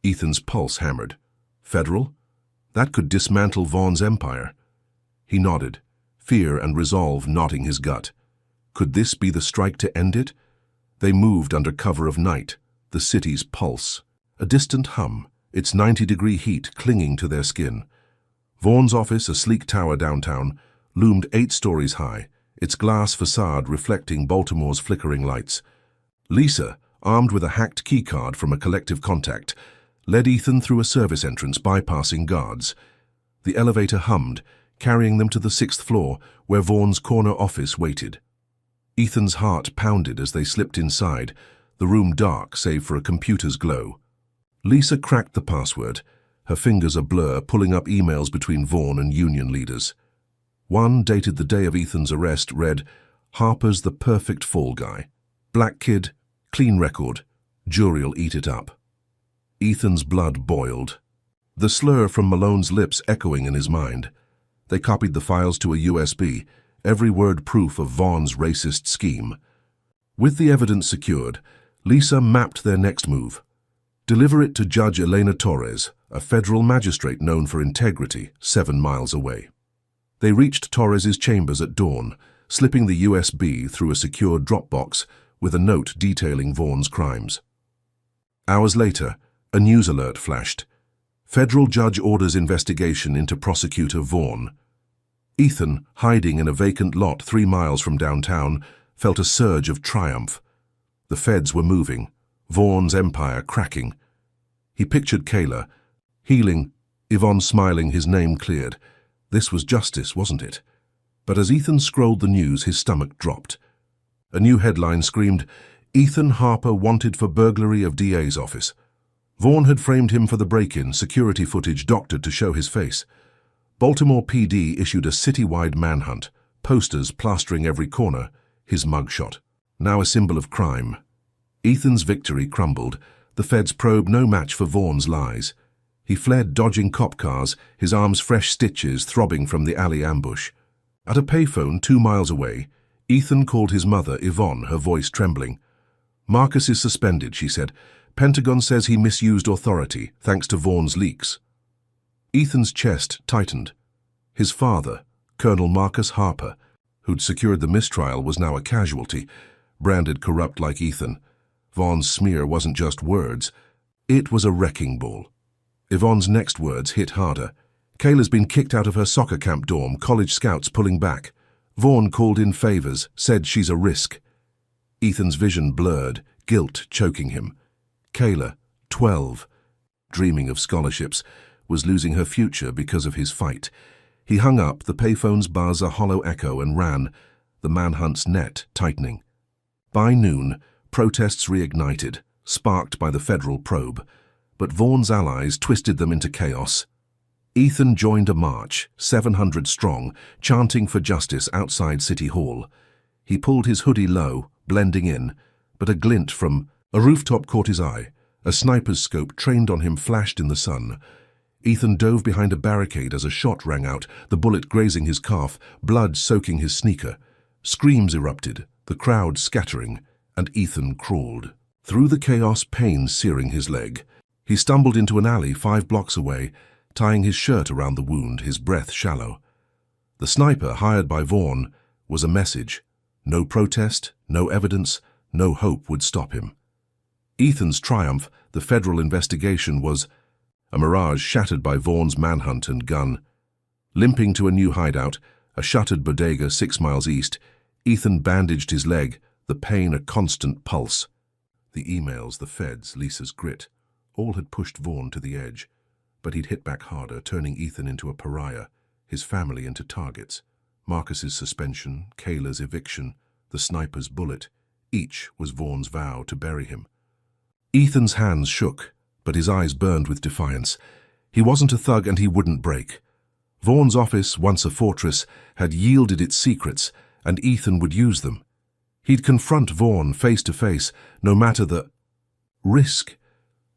S1: Ethan's pulse hammered. Federal? That could dismantle Vaughn's empire. He nodded, fear and resolve knotting his gut. Could this be the strike to end it? They moved under cover of night, the city's pulse. A distant hum, its 90-degree heat clinging to their skin. Vaughn's office, a sleek tower downtown, loomed 8 stories high, its glass facade reflecting Baltimore's flickering lights. Lisa, armed with a hacked keycard from a collective contact, led Ethan through a service entrance bypassing guards. The elevator hummed, carrying them to the 6th floor, where Vaughn's corner office waited. Ethan's heart pounded as they slipped inside, the room dark save for a computer's glow. Lisa cracked the password, her fingers a blur, pulling up emails between Vaughn and union leaders. One, dated the day of Ethan's arrest, read, "Harper's the perfect fall guy. Black kid, clean record, jury'll eat it up." Ethan's blood boiled, the slur from Malone's lips echoing in his mind. They copied the files to a USB, every word proof of Vaughn's racist scheme. With the evidence secured, Lisa mapped their next move. Deliver it to Judge Elena Torres, a federal magistrate known for integrity, 7 miles away. They reached Torres's chambers at dawn, slipping the USB through a secure Dropbox with a note detailing Vaughn's crimes. Hours later, a news alert flashed. Federal judge orders investigation into prosecutor Vaughn. Ethan, hiding in a vacant lot 3 miles from downtown, felt a surge of triumph. The feds were moving, Vaughn's empire cracking. He pictured Kayla, healing, Yvonne smiling, his name cleared. This was justice, wasn't it? But as Ethan scrolled the news, his stomach dropped. A new headline screamed, "Ethan Harper wanted for burglary of DA's office." Vaughn had framed him for the break-in, security footage doctored to show his face. Baltimore PD issued a citywide manhunt, posters plastering every corner, his mugshot. Now a symbol of crime. Ethan's victory crumbled, the feds probe no match for Vaughn's lies. He fled, dodging cop cars, his arms fresh stitches throbbing from the alley ambush. At a payphone 2 miles away, Ethan called his mother, Yvonne, her voice trembling. "Marcus is suspended," she said. "Pentagon says he misused authority, thanks to Vaughn's leaks." Ethan's chest tightened. His father, Colonel Marcus Harper, who'd secured the mistrial, was now a casualty, branded corrupt like Ethan. Vaughn's smear wasn't just words, it was a wrecking ball. Yvonne's next words hit harder. "Kayla's been kicked out of her soccer camp dorm, college scouts pulling back. Vaughn called in favors, said she's a risk." Ethan's vision blurred, guilt choking him. Kayla, 12, dreaming of scholarships, was losing her future because of his fight. He hung up, the payphone's buzz a hollow echo, and ran, the manhunt's net tightening. By noon, protests reignited, sparked by the federal probe, but Vaughn's allies twisted them into chaos. Ethan joined a march, 700 strong, chanting for justice outside City Hall. He pulled his hoodie low, blending in, but a glint from a rooftop caught his eye. A sniper's scope trained on him flashed in the sun. Ethan dove behind a barricade as a shot rang out, the bullet grazing his calf, blood soaking his sneaker. Screams erupted, the crowd scattering, and Ethan crawled. Through the chaos, pain searing his leg. He stumbled into an alley 5 blocks away, tying his shirt around the wound, his breath shallow. The sniper hired by Vaughn was a message. No protest, no evidence, no hope would stop him. Ethan's triumph, the federal investigation, was a mirage shattered by Vaughn's manhunt and gun. Limping to a new hideout, a shuttered bodega 6 miles east, Ethan bandaged his leg, the pain a constant pulse. The emails, the feds, Lisa's grit, all had pushed Vaughn to the edge. But he'd hit back harder, turning Ethan into a pariah, his family into targets. Marcus's suspension, Kayla's eviction, the sniper's bullet, each was Vaughn's vow to bury him. Ethan's hands shook, but his eyes burned with defiance. He wasn't a thug and he wouldn't break. Vaughn's office, once a fortress, had yielded its secrets, and Ethan would use them. He'd confront Vaughn face to face, no matter the risk.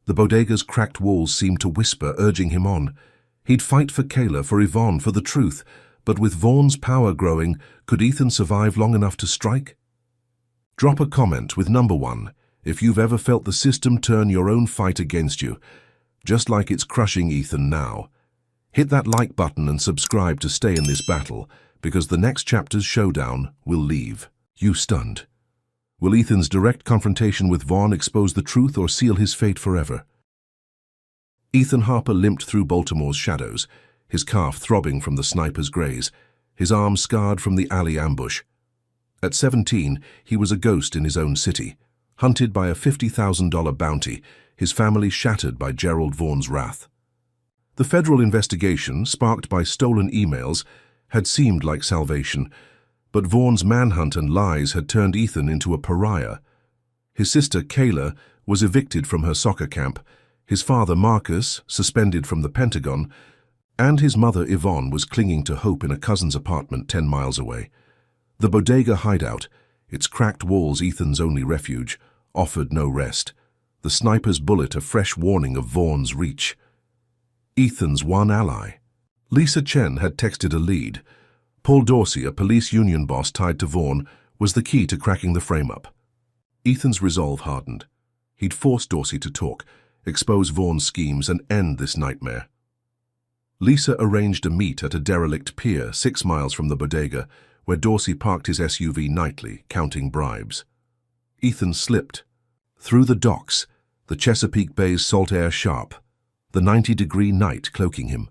S1: The bodega's cracked walls seemed to whisper, urging him on. He'd fight for Kayla, for Yvonne, for the truth, but with Vaughn's power growing, could Ethan survive long enough to strike? Drop a comment with number 1 if you've ever felt the system turn your own fight against you, just like it's crushing Ethan now. Hit that like button and subscribe to stay in this battle, because the next chapter's showdown will leave you stunned. Will Ethan's direct confrontation with Vaughn expose the truth or seal his fate forever? Ethan Harper limped through Baltimore's shadows, his calf throbbing from the sniper's graze, his arm scarred from the alley ambush. At 17, he was a ghost in his own city, hunted by a $50,000 bounty, his family shattered by Gerald Vaughn's wrath. The federal investigation, sparked by stolen emails, had seemed like salvation, but Vaughn's manhunt and lies had turned Ethan into a pariah. His sister, Kayla, was evicted from her soccer camp, his father, Marcus, suspended from the Pentagon, and his mother, Yvonne, was clinging to hope in a cousin's apartment 10 miles away. The bodega hideout, its cracked walls Ethan's only refuge, offered no rest. The sniper's bullet a fresh warning of Vaughn's reach. Ethan's one ally. Lisa Chen had texted a lead. Paul Dorsey, a police union boss tied to Vaughn, was the key to cracking the frame-up. Ethan's resolve hardened. He'd force Dorsey to talk, expose Vaughn's schemes, and end this nightmare. Lisa arranged a meet at a derelict pier 6 miles from the bodega, where Dorsey parked his SUV nightly, counting bribes. Ethan slipped. Through the docks, the Chesapeake Bay's salt air sharp, the 90-degree night cloaking him.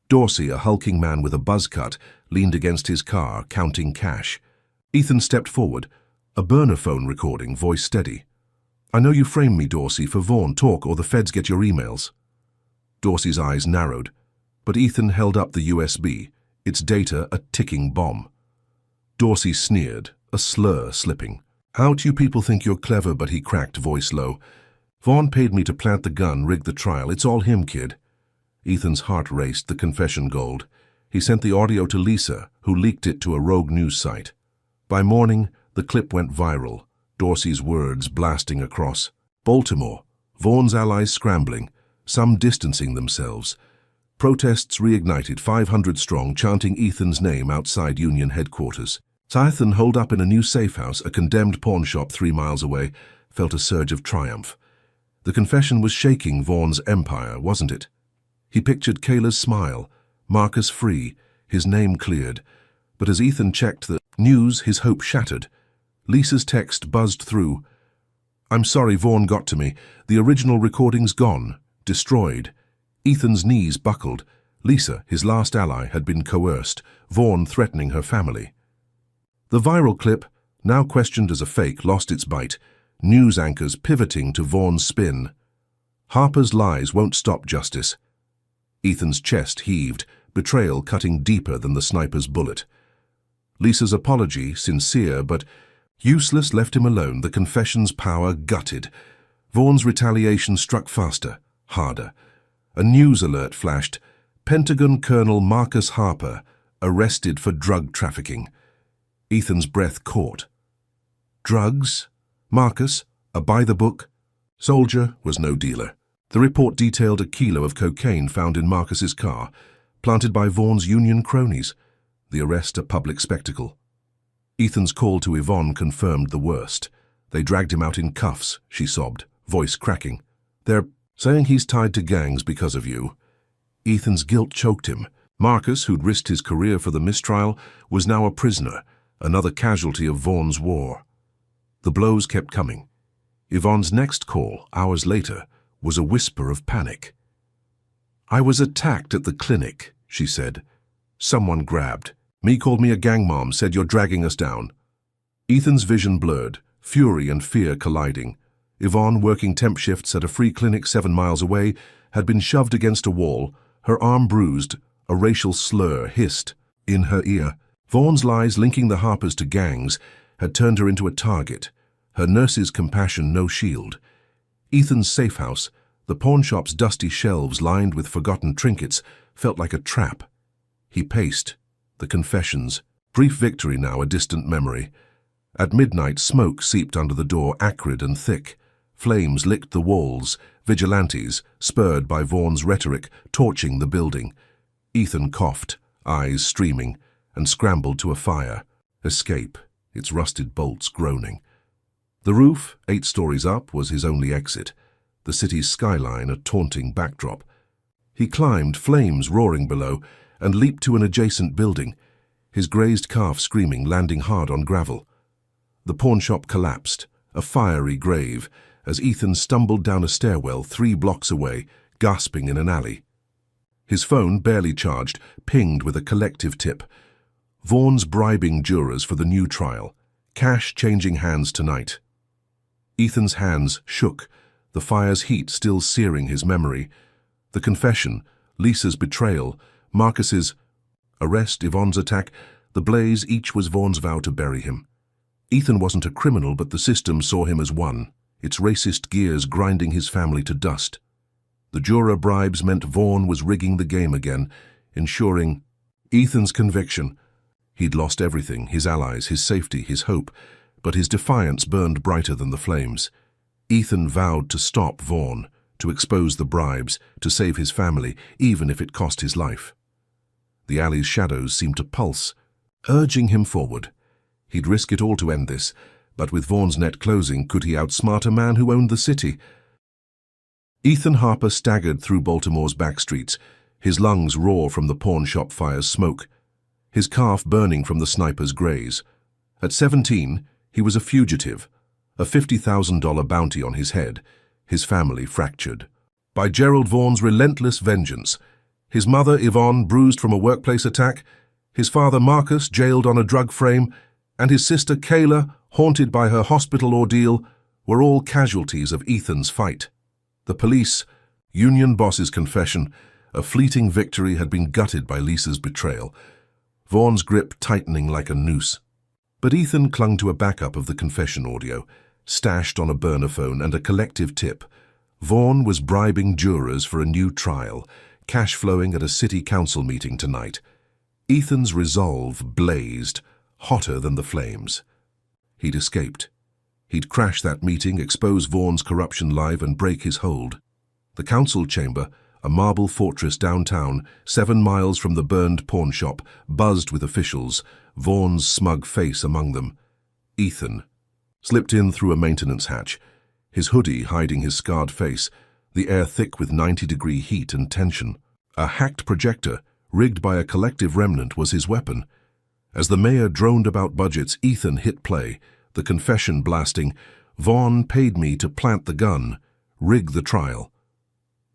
S1: Dorsey, a hulking man with a buzz cut, leaned against his car, counting cash. Ethan stepped forward, a burner phone recording, voice steady. "I know you framed me, Dorsey, for Vaughn. Talk or the feds get your emails." Dorsey's eyes narrowed, but Ethan held up the USB, its data a ticking bomb. Dorsey sneered, a slur slipping. "Out you people think you're clever," but he cracked, voice low. "Vaughn paid me to plant the gun, rig the trial. It's all him, kid." Ethan's heart raced, the confession gold. He sent the audio to Lisa, who leaked it to a rogue news site. By morning, the clip went viral, Dorsey's words blasting across. Baltimore, Vaughn's allies scrambling, some distancing themselves. Protests reignited, 500 strong, chanting Ethan's name outside Union headquarters. Ethan, holed up in a new safe house, a condemned pawn shop 3 miles away, felt a surge of triumph. The confession was shaking Vaughn's empire, wasn't it? He pictured Kayla's smile, Marcus free, his name cleared. But as Ethan checked the news, his hope shattered. Lisa's text buzzed through. "I'm sorry Vaughn got to me. The original recording's gone, destroyed." Ethan's knees buckled. Lisa, his last ally, had been coerced, Vaughn threatening her family. The viral clip, now questioned as a fake, lost its bite, news anchors pivoting to Vaughn's spin. Harper's lies won't stop justice. Ethan's chest heaved, betrayal cutting deeper than the sniper's bullet. Lisa's apology, sincere but useless, left him alone, the confession's power gutted. Vaughn's retaliation struck faster, harder. A news alert flashed. Pentagon Colonel Marcus Harper, arrested for drug trafficking. Ethan's breath caught. Drugs? Marcus, a by-the-book soldier, was no dealer. The report detailed a kilo of cocaine found in Marcus's car, planted by Vaughn's union cronies. The arrest a public spectacle. Ethan's call to Yvonne confirmed the worst. "They dragged him out in cuffs," she sobbed, voice cracking. "They're saying he's tied to gangs because of you." Ethan's guilt choked him. Marcus, who'd risked his career for the mistrial, was now a prisoner, another casualty of Vaughan's war. The blows kept coming. Yvonne's next call, hours later, was a whisper of panic. "I was attacked at the clinic," she said. "Someone grabbed. Me called me a gang mom, said you're dragging us down." Ethan's vision blurred, fury and fear colliding. Yvonne, working temp shifts at a free clinic 7 miles away, had been shoved against a wall, her arm bruised, a racial slur hissed in her ear. Vaughan's lies linking the Harpers to gangs had turned her into a target, her nurse's compassion no shield. Ethan's safe house, the pawnshop's dusty shelves lined with forgotten trinkets, felt like a trap. He paced. The confessions. Brief victory now, a distant memory. At midnight, smoke seeped under the door, acrid and thick. Flames licked the walls, vigilantes, spurred by Vaughan's rhetoric, torching the building. Ethan coughed, eyes streaming, and scrambled to a fire. Escape, its rusted bolts groaning. The roof, 8 stories up, was his only exit, the city's skyline a taunting backdrop. He climbed, flames roaring below, and leaped to an adjacent building, his grazed calf screaming, landing hard on gravel. The pawnshop collapsed, a fiery grave, as Ethan stumbled down a stairwell 3 blocks away, gasping in an alley. His phone, barely charged, pinged with a collective tip. Vaughan's bribing jurors for the new trial. Cash changing hands tonight. Ethan's hands shook, the fire's heat still searing his memory. The confession, Lisa's betrayal, Marcus's arrest, Yvonne's attack, the blaze, each was Vaughan's vow to bury him. Ethan wasn't a criminal, but the system saw him as one, its racist gears grinding his family to dust. The juror bribes meant Vaughan was rigging the game again, ensuring Ethan's conviction. He'd lost everything, his allies, his safety, his hope, but his defiance burned brighter than the flames. Ethan vowed to stop Vaughan, to expose the bribes, to save his family, even if it cost his life. The alley's shadows seemed to pulse, urging him forward. He'd risk it all to end this, but with Vaughan's net closing, could he outsmart a man who owned the city? Ethan Harper staggered through Baltimore's back streets, his lungs raw from the pawnshop fire's smoke, his calf burning from the sniper's graze. At 17, he was a fugitive, a $50,000 bounty on his head, his family fractured. By Gerald Vaughan's relentless vengeance, his mother, Yvonne, bruised from a workplace attack, his father, Marcus, jailed on a drug frame, and his sister, Kayla, haunted by her hospital ordeal, were all casualties of Ethan's fight. The police, union boss's confession, a fleeting victory had been gutted by Lisa's betrayal, Vaughan's grip tightening like a noose. But Ethan clung to a backup of the confession audio, stashed on a burner phone, and a collective tip. Vaughan was bribing jurors for a new trial, cash flowing at a city council meeting tonight. Ethan's resolve blazed, hotter than the flames. He'd escaped. He'd crash that meeting, expose Vaughan's corruption live, and break his hold. The council chamber, a marble fortress downtown, 7 miles from the burned pawnshop, buzzed with officials, Vaughan's smug face among them. Ethan slipped in through a maintenance hatch, his hoodie hiding his scarred face, the air thick with 90-degree heat and tension. A hacked projector, rigged by a collective remnant, was his weapon. As the mayor droned about budgets, Ethan hit play, the confession blasting, "Vaughan paid me to plant the gun, rig the trial."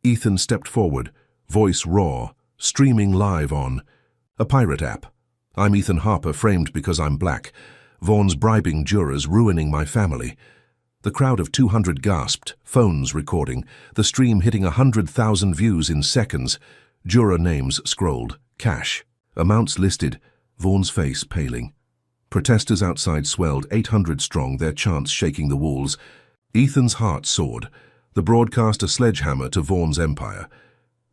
S1: Ethan stepped forward, voice raw, streaming live on a pirate app. "I'm Ethan Harper, framed because I'm black. Vaughan's bribing jurors, ruining my family." The crowd of 200 gasped, phones recording, the stream hitting 100,000 views in seconds. Juror names scrolled, cash, amounts listed, Vaughan's face paling. Protesters outside swelled, 800 strong, their chants shaking the walls. Ethan's heart soared, the broadcast a sledgehammer to Vaughan's empire.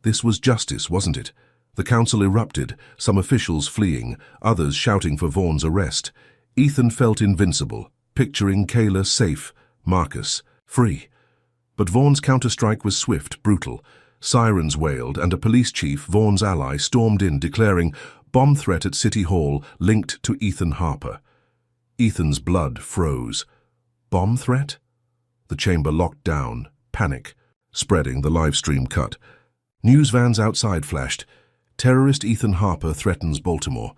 S1: This was justice, wasn't it? The council erupted, some officials fleeing, others shouting for Vaughan's arrest. Ethan felt invincible, picturing Kayla safe, Marcus free. But Vaughan's counterstrike was swift, brutal. Sirens wailed, and a police chief, Vaughan's ally, stormed in, declaring, "Bomb threat at City Hall, linked to Ethan Harper." Ethan's blood froze. Bomb threat? The chamber locked down, panic spreading, the live stream cut. News vans outside flashed. Terrorist Ethan Harper threatens Baltimore.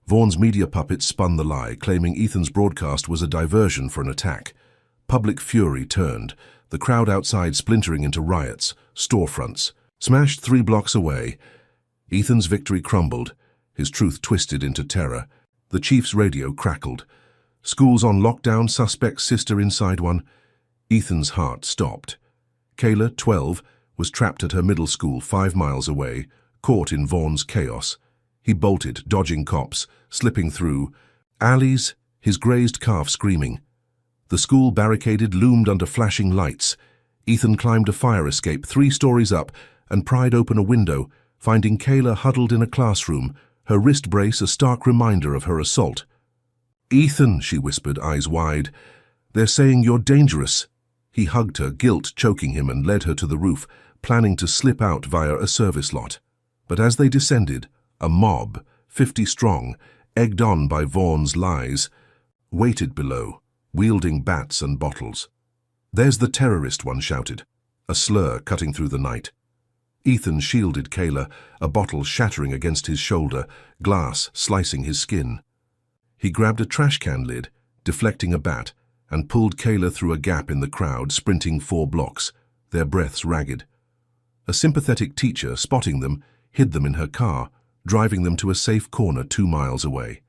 S1: Vaughn's media puppets spun the lie, claiming Ethan's broadcast was a diversion for an attack. Public fury turned, the crowd outside splintering into riots, storefronts, smashed 3 blocks away. Ethan's victory crumbled, his truth twisted into terror. The chief's radio crackled. Schools on lockdown, suspect's sister inside one. Ethan's heart stopped. Kayla, 12, was trapped at her middle school 5 miles away, caught in Vaughn's chaos. He bolted, dodging cops, slipping through alleys, his grazed calf screaming. The school barricaded loomed under flashing lights. Ethan climbed a fire escape 3 stories up and pried open a window, finding Kayla huddled in a classroom, her wrist brace a stark reminder of her assault. "Ethan," she whispered, eyes wide, "they're saying you're dangerous." He hugged her, guilt choking him, and led her to the roof, planning to slip out via a service lot. But as they descended, a mob, 50 strong, egged on by Vaughn's lies, waited below, wielding bats and bottles. "There's the terrorist," one shouted, a slur cutting through the night. Ethan shielded Kayla, a bottle shattering against his shoulder, glass slicing his skin. He grabbed a trash can lid, deflecting a bat, and pulled Kayla through a gap in the crowd, sprinting 4 blocks, their breaths ragged. A sympathetic teacher, spotting them, hid them in her car, driving them to a safe corner 2 miles away.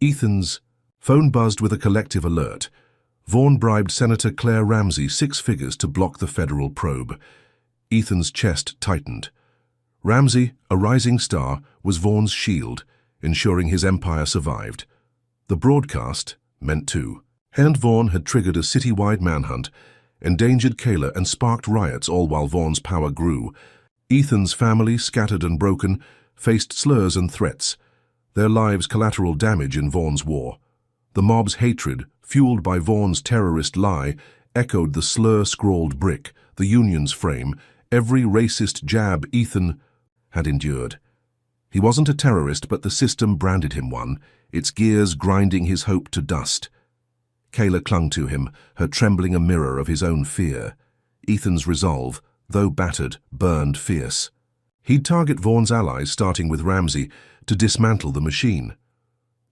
S1: Ethan's phone buzzed with a collective alert. Vaughn bribed Senator Claire Ramsey 6 figures to block the federal probe. Ethan's chest tightened. Ramsey, a rising star, was Vaughn's shield, ensuring his empire survived. The broadcast meant too. And Vaughn had triggered a citywide manhunt, endangered Kayla, and sparked riots, all while Vaughn's power grew. Ethan's family, scattered and broken, faced slurs and threats, their lives collateral damage in Vaughn's war. The mob's hatred, fueled by Vaughn's terrorist lie, echoed the slur-scrawled brick, the Union's frame, every racist jab Ethan had endured. He wasn't a terrorist, but the system branded him one, its gears grinding his hope to dust. Kayla clung to him, her trembling a mirror of his own fear. Ethan's resolve, though battered, burned fierce. He'd target Vaughn's allies, starting with Ramsey, to dismantle the machine.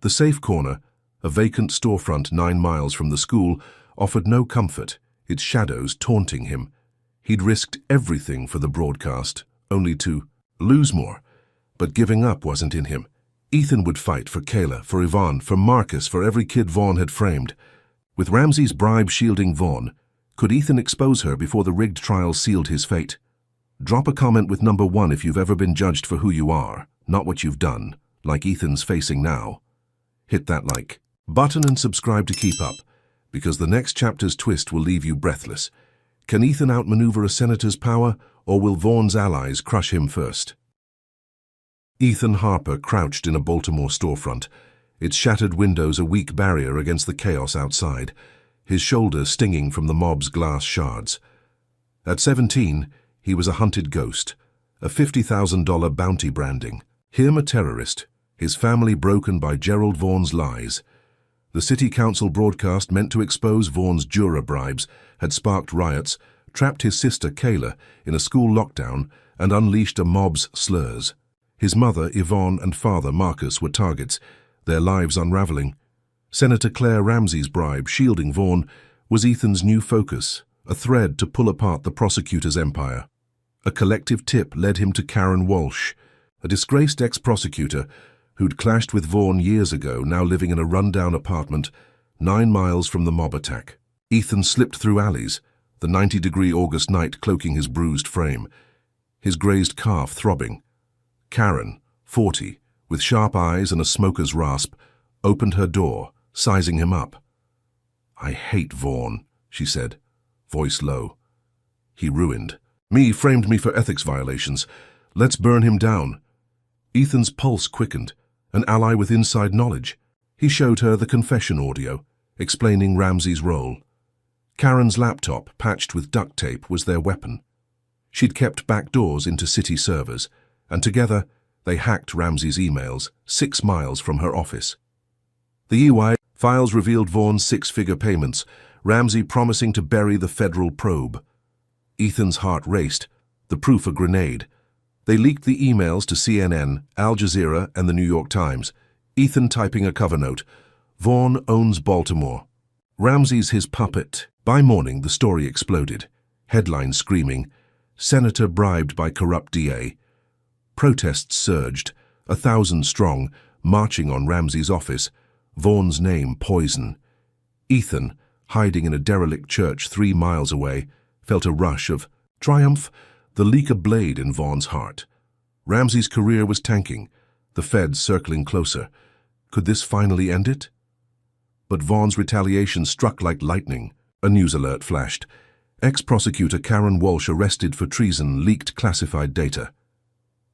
S1: The safe corner, a vacant storefront 9 miles from the school, offered no comfort, its shadows taunting him. He'd risked everything for the broadcast, only to lose more. But giving up wasn't in him. Ethan would fight for Kayla, for Yvonne, for Marcus, for every kid Vaughn had framed. With Ramsey's bribe shielding Vaughn, could Ethan expose her before the rigged trial sealed his fate? Drop a comment with number 1 if you've ever been judged for who you are, not what you've done, like Ethan's facing now. Hit that like button and subscribe to keep up, because the next chapter's twist will leave you breathless. Can Ethan outmaneuver a senator's power, or will Vaughn's allies crush him first? Ethan Harper crouched in a Baltimore storefront, its shattered windows a weak barrier against the chaos outside, his shoulder stinging from the mob's glass shards. At 17, he was a hunted ghost, a $50,000 bounty branding. Him a terrorist, his family broken by Gerald Vaughn's lies. The city council broadcast meant to expose Vaughn's juror bribes had sparked riots, trapped his sister Kayla in a school lockdown, and unleashed a mob's slurs. His mother, Yvonne, and father, Marcus, were targets, their lives unraveling. Senator Claire Ramsey's bribe, shielding Vaughn, was Ethan's new focus, a thread to pull apart the prosecutor's empire. A collective tip led him to Karen Walsh, a disgraced ex-prosecutor who'd clashed with Vaughn years ago, now living in a rundown apartment 9 miles from the mob attack. Ethan slipped through alleys, the 90-degree August night cloaking his bruised frame, his grazed calf throbbing. Karen, 40, with sharp eyes and a smoker's rasp, opened her door, sizing him up. "I hate Vaughn," she said, voice low. "He ruined me, framed me for ethics violations. Let's burn him down." Ethan's pulse quickened, an ally with inside knowledge. He showed her the confession audio, explaining Ramsey's role. Karen's laptop, patched with duct tape, was their weapon. She'd kept back doors into city servers, and together they hacked Ramsey's emails 6 miles from her office. The EY files revealed Vaughn's 6-figure payments, Ramsey promising to bury the federal probe. Ethan's heart raced, the proof a grenade. They leaked the emails to CNN, Al Jazeera, and the New York Times. Ethan typing a cover note. Vaughn owns Baltimore. Ramsey's his puppet. By morning, the story exploded. Headlines screaming, Senator bribed by corrupt DA. Protests surged, 1,000 strong, marching on Ramsey's office. Vaughn's name poison. Ethan, hiding in a derelict church 3 miles away, felt a rush of triumph, the leak a blade in Vaughn's heart. Ramsey's career was tanking, the feds circling closer. Could this finally end it? But Vaughn's retaliation struck like lightning. A news alert flashed. Ex-prosecutor Karen Walsh arrested for treason leaked classified data.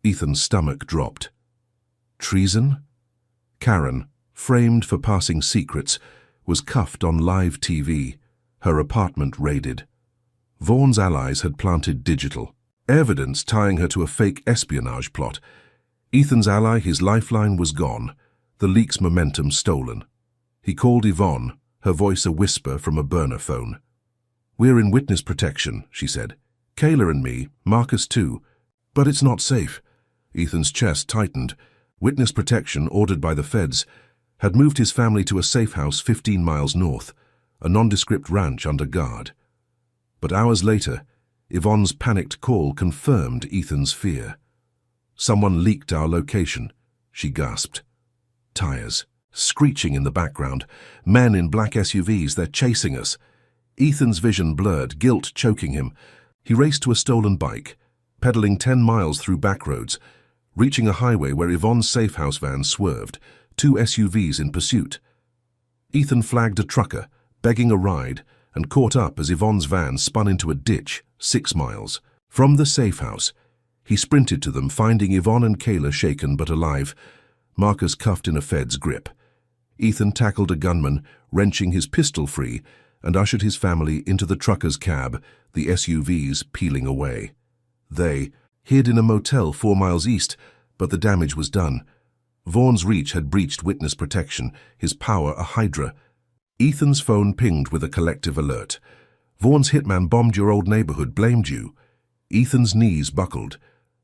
S1: Ethan's stomach dropped. Treason? Karen, framed for passing secrets, was cuffed on live TV, her apartment raided. Vaughn's allies had planted digital evidence tying her to a fake espionage plot. Ethan's ally, his lifeline, was gone, the leak's momentum stolen. He called Yvonne, her voice a whisper from a burner phone. "We're in witness protection," she said. "Kayla and me, Marcus too. But it's not safe." Ethan's chest tightened. Witness protection, ordered by the feds, had moved his family to a safe house 15 miles north, a nondescript ranch under guard. But hours later, Yvonne's panicked call confirmed Ethan's fear. "Someone leaked our location," she gasped. Tires, screeching in the background. Men in black SUVs, they're chasing us. Ethan's vision blurred, guilt choking him. He raced to a stolen bike, pedaling 10 miles through back roads, reaching a highway where Yvonne's safe house van swerved, 2 SUVs in pursuit. Ethan flagged a trucker, begging a ride, and caught up as Yvonne's van spun into a ditch 6 miles. From the safe house, he sprinted to them, finding Yvonne and Kayla shaken but alive, Marcus cuffed in a Fed's grip. Ethan tackled a gunman, wrenching his pistol free, and ushered his family into the trucker's cab, the SUVs peeling away. They hid in a motel 4 miles east, but the damage was done. Vaughn's reach had breached witness protection, his power a hydra. Ethan's phone pinged with a collective alert. "Vaughn's hitman bombed your old neighborhood, blamed you." Ethan's knees buckled.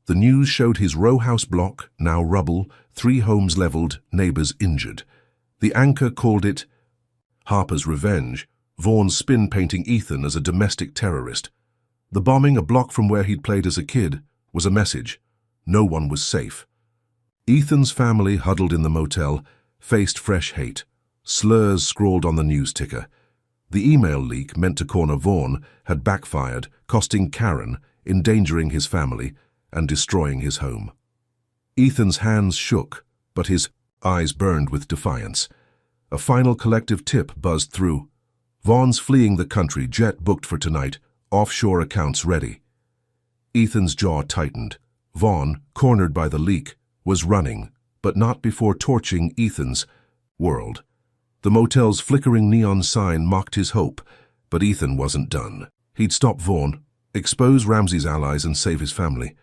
S1: The news showed his row house block, now rubble, 3 homes leveled, neighbors injured. The anchor called it Harper's Revenge, Vaughn's spin painting Ethan as a domestic terrorist. The bombing, a block from where he'd played as a kid, was a message. No one was safe. Ethan's family, huddled in the motel, faced fresh hate. Slurs scrawled on the news ticker. The email leak, meant to corner Vaughn, had backfired, costing Karen, endangering his family, and destroying his home. Ethan's hands shook, but his eyes burned with defiance. A final collective tip buzzed through. "Vaughn's fleeing the country, jet booked for tonight, offshore accounts ready." Ethan's jaw tightened. Vaughn, cornered by the leak, was running, but not before torching Ethan's world. The motel's flickering neon sign mocked his hope, but Ethan wasn't done. He'd stop Vaughn, expose Ramsey's allies, and save his family,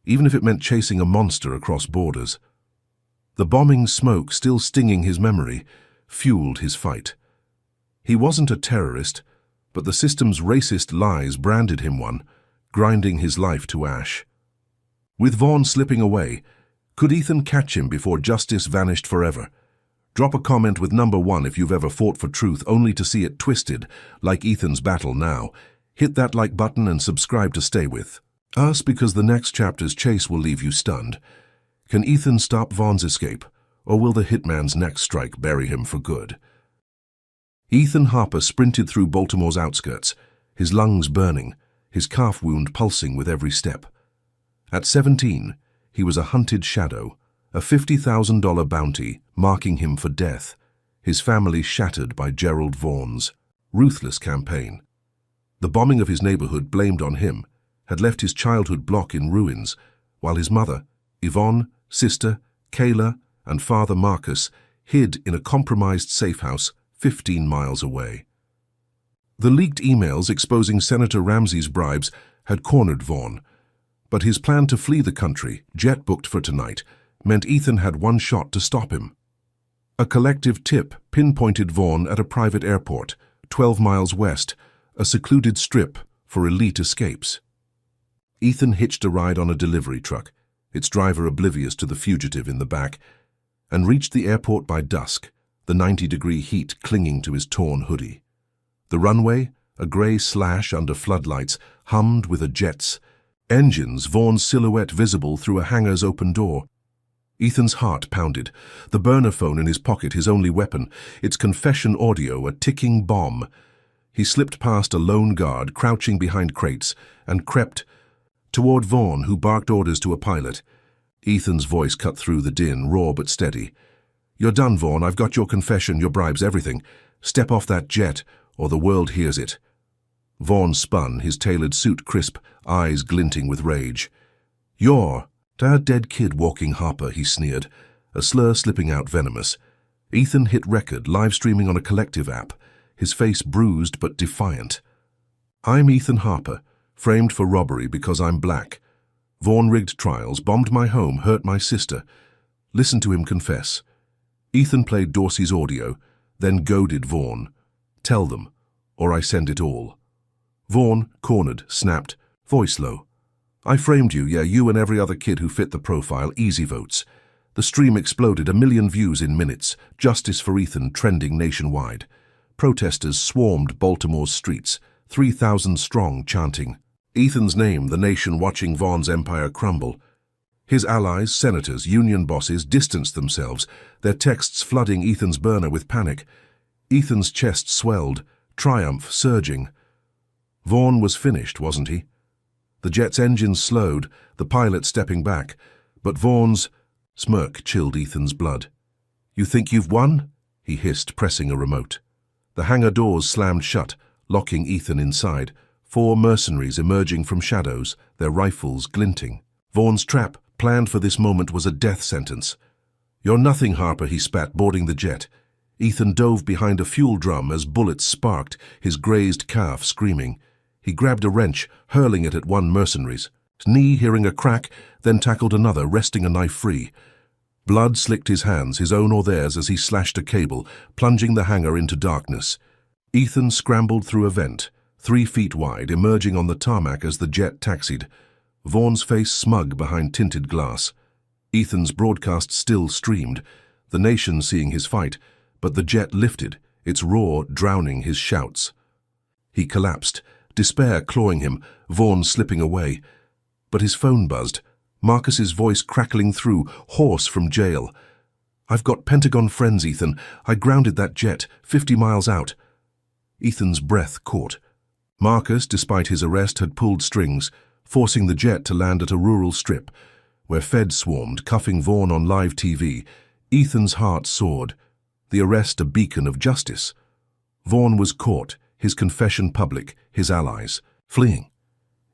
S1: even if it meant chasing a monster across borders. The bombing smoke, still stinging his memory, fueled his fight. He wasn't a terrorist, but the system's racist lies branded him one, grinding his life to ash. With Vaughn slipping away, could Ethan catch him before justice vanished forever? Drop a comment with number 1 if you've ever fought for truth only to see it twisted, like Ethan's battle now. Hit that like button and subscribe to stay with us, because the next chapter's chase will leave you stunned. Can Ethan stop Vaughn's escape, or will the hitman's next strike bury him for good? Ethan Harper sprinted through Baltimore's outskirts, his lungs burning, his calf wound pulsing with every step. At 17, he was a hunted shadow, a $50,000 bounty marking him for death, his family shattered by Gerald Vaughn's ruthless campaign. The bombing of his neighborhood, blamed on him, had left his childhood block in ruins, while his mother, Yvonne, sister, Kayla, and father Marcus hid in a compromised safe house 15 miles away. The leaked emails exposing Senator Ramsey's bribes had cornered Vaughn, but his plan to flee the country, jet booked for tonight, meant Ethan had one shot to stop him. A collective tip pinpointed Vaughn at a private airport, 12 miles west, a secluded strip for elite escapes. Ethan hitched a ride on a delivery truck, its driver oblivious to the fugitive in the back, and reached the airport by dusk, the 90-degree heat clinging to his torn hoodie. The runway, a grey slash under floodlights, hummed with a jet's engines, Vaughn's silhouette visible through a hangar's open door. Ethan's heart pounded, the burner phone in his pocket his only weapon, its confession audio a ticking bomb. He slipped past a lone guard crouching behind crates and crept toward Vaughn, who barked orders to a pilot. Ethan's voice cut through the din, raw but steady. "You're done, Vaughn. I've got your confession, your bribes, everything. Step off that jet, or the world hears it." Vaughn spun, his tailored suit crisp, eyes glinting with rage. "You're that dead kid walking Harper," he sneered, a slur slipping out venomous. Ethan hit record, live-streaming on a collective app, his face bruised but defiant. "I'm Ethan Harper, framed for robbery because I'm black. Vaughn rigged trials, bombed my home, hurt my sister. Listen to him confess." Ethan played Dorsey's audio, then goaded Vaughn. "Tell them, or I send it all." Vaughn, cornered, snapped, voice low. "I framed you, yeah, you and every other kid who fit the profile, easy votes." The stream exploded, 1 million views in minutes, justice for Ethan trending nationwide. Protesters swarmed Baltimore's streets, 3,000 strong, chanting Ethan's name, the nation watching Vaughn's empire crumble. His allies, senators, union bosses distanced themselves, their texts flooding Ethan's burner with panic. Ethan's chest swelled, triumph surging. Vaughn was finished, wasn't he? The jet's engines slowed, the pilot stepping back, but Vaughn's smirk chilled Ethan's blood. "You think you've won?" he hissed, pressing a remote. The hangar doors slammed shut, locking Ethan inside, 4 mercenaries emerging from shadows, their rifles glinting. Vaughn's trap, planned for this moment, was a death sentence. "You're nothing, Harper," he spat, boarding the jet. Ethan dove behind a fuel drum as bullets sparked, his grazed calf screaming. He grabbed a wrench, hurling it at one mercenary's knee, hearing a crack, then tackled another, wresting a knife free. Blood slicked his hands, his own or theirs, as he slashed a cable, plunging the hangar into darkness. Ethan scrambled through a vent, 3 feet wide, emerging on the tarmac as the jet taxied. Vaughn's face smug behind tinted glass. Ethan's broadcast still streamed, the nation seeing his fight, but the jet lifted, its roar drowning his shouts. He collapsed, despair clawing him, Vaughn slipping away. But his phone buzzed, Marcus's voice crackling through, hoarse from jail. "I've got Pentagon friends, Ethan. I grounded that jet, 50 miles out." Ethan's breath caught. Marcus, despite his arrest, had pulled strings, forcing the jet to land at a rural strip, where feds swarmed, cuffing Vaughn on live TV. Ethan's heart soared, the arrest a beacon of justice. Vaughn was caught, his confession public, his allies fleeing.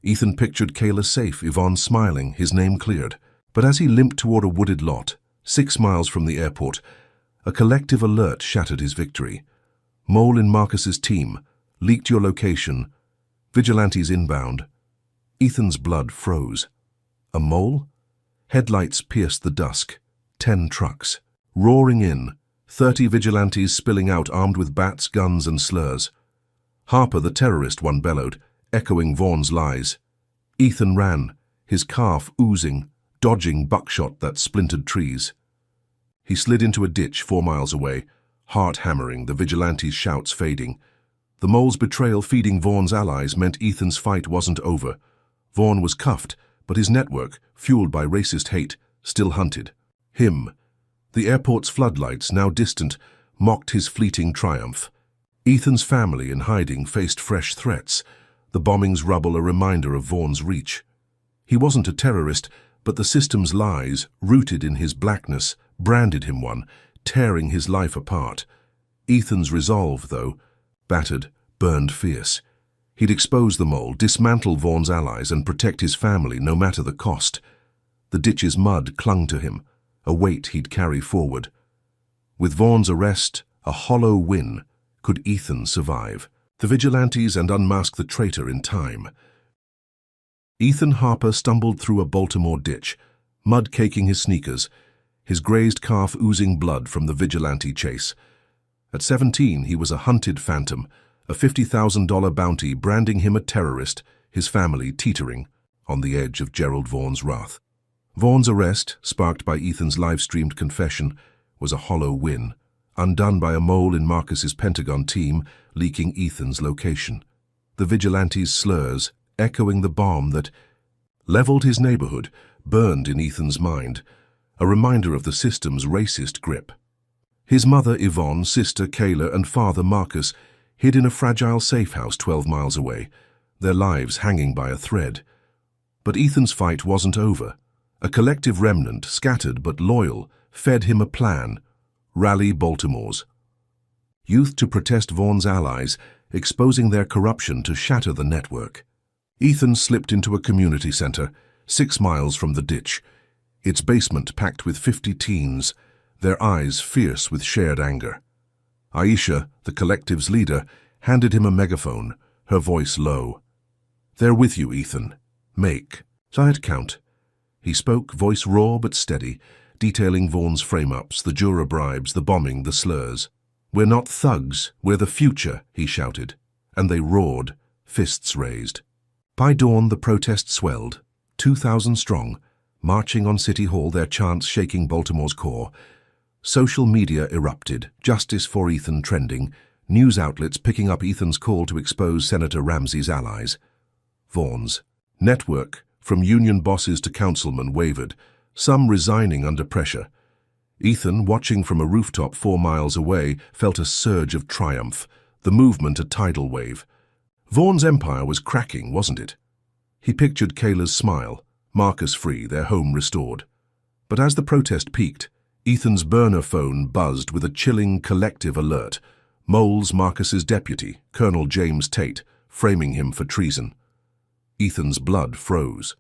S1: Ethan pictured Kayla safe, Yvonne smiling, his name cleared. But as he limped toward a wooded lot, 6 miles from the airport, a collective alert shattered his victory. "Mole in Marcus's team. Leaked your location. Vigilantes inbound." Ethan's blood froze. A mole? Headlights pierced the dusk. 10 trucks. Roaring in, 30 vigilantes spilling out, armed with bats, guns, and slurs. "Harper, the terrorist," one bellowed, echoing Vaughn's lies. Ethan ran, his calf oozing, dodging buckshot that splintered trees. He slid into a ditch 4 miles away, heart hammering, the vigilantes' shouts fading. The mole's betrayal feeding Vaughn's allies meant Ethan's fight wasn't over. Vaughn was cuffed, but his network, fueled by racist hate, still hunted. Him. The airport's floodlights, now distant, mocked his fleeting triumph. Ethan's family, in hiding, faced fresh threats, the bombing's rubble a reminder of Vaughn's reach. He wasn't a terrorist, but the system's lies, rooted in his blackness, branded him one, tearing his life apart. Ethan's resolve, though, battered, burned fierce. He'd expose the mole, dismantle Vaughn's allies, and protect his family, no matter the cost. The ditch's mud clung to him, a weight he'd carry forward. With Vaughn's arrest, a hollow win, could Ethan survive the vigilantes and unmask the traitor in time? Ethan Harper stumbled through a Baltimore ditch, mud caking his sneakers, his grazed calf oozing blood from the vigilante chase. At 17, he was a hunted phantom, a $50,000 bounty branding him a terrorist, his family teetering on the edge of Gerald Vaughn's wrath. Vaughan's arrest, sparked by Ethan's live-streamed confession, was a hollow win, undone by a mole in Marcus's Pentagon team leaking Ethan's location. The vigilante's slurs, echoing the bomb that leveled his neighborhood, burned in Ethan's mind, a reminder of the system's racist grip. His mother, Yvonne, sister, Kayla, and father, Marcus, hid in a fragile safe house 12 miles away, their lives hanging by a thread. But Ethan's fight wasn't over. A collective remnant, scattered but loyal, fed him a plan: rally Baltimore's. Youth to protest Vaughan's allies, exposing their corruption to shatter the network. Ethan slipped into a community center, 6 miles from the ditch, its basement packed with 50 teens, their eyes fierce with shared anger. Aisha, the collective's leader, handed him a megaphone, her voice low. "They're with you, Ethan. Make it count." He spoke, voice raw but steady, detailing Vaughan's frame-ups, the juror bribes, the bombing, the slurs. "We're not thugs, we're the future," he shouted, and they roared, fists raised. By dawn, the protest swelled, 2,000 strong, marching on City Hall, their chants shaking Baltimore's core. Social media erupted, justice for Ethan trending, news outlets picking up Ethan's call to expose Senator Ramsey's allies. Vaughan's network, from union bosses to councilmen, wavered, some resigning under pressure. Ethan, watching from a rooftop 4 miles away, felt a surge of triumph, the movement a tidal wave. Vaughan's empire was cracking, wasn't it? He pictured Kayla's smile, Marcus free, their home restored. But as the protest peaked, Ethan's burner phone buzzed with a chilling collective alert. Mole's Marcus's deputy, Colonel James Tate, framing him for treason. Ethan's blood froze.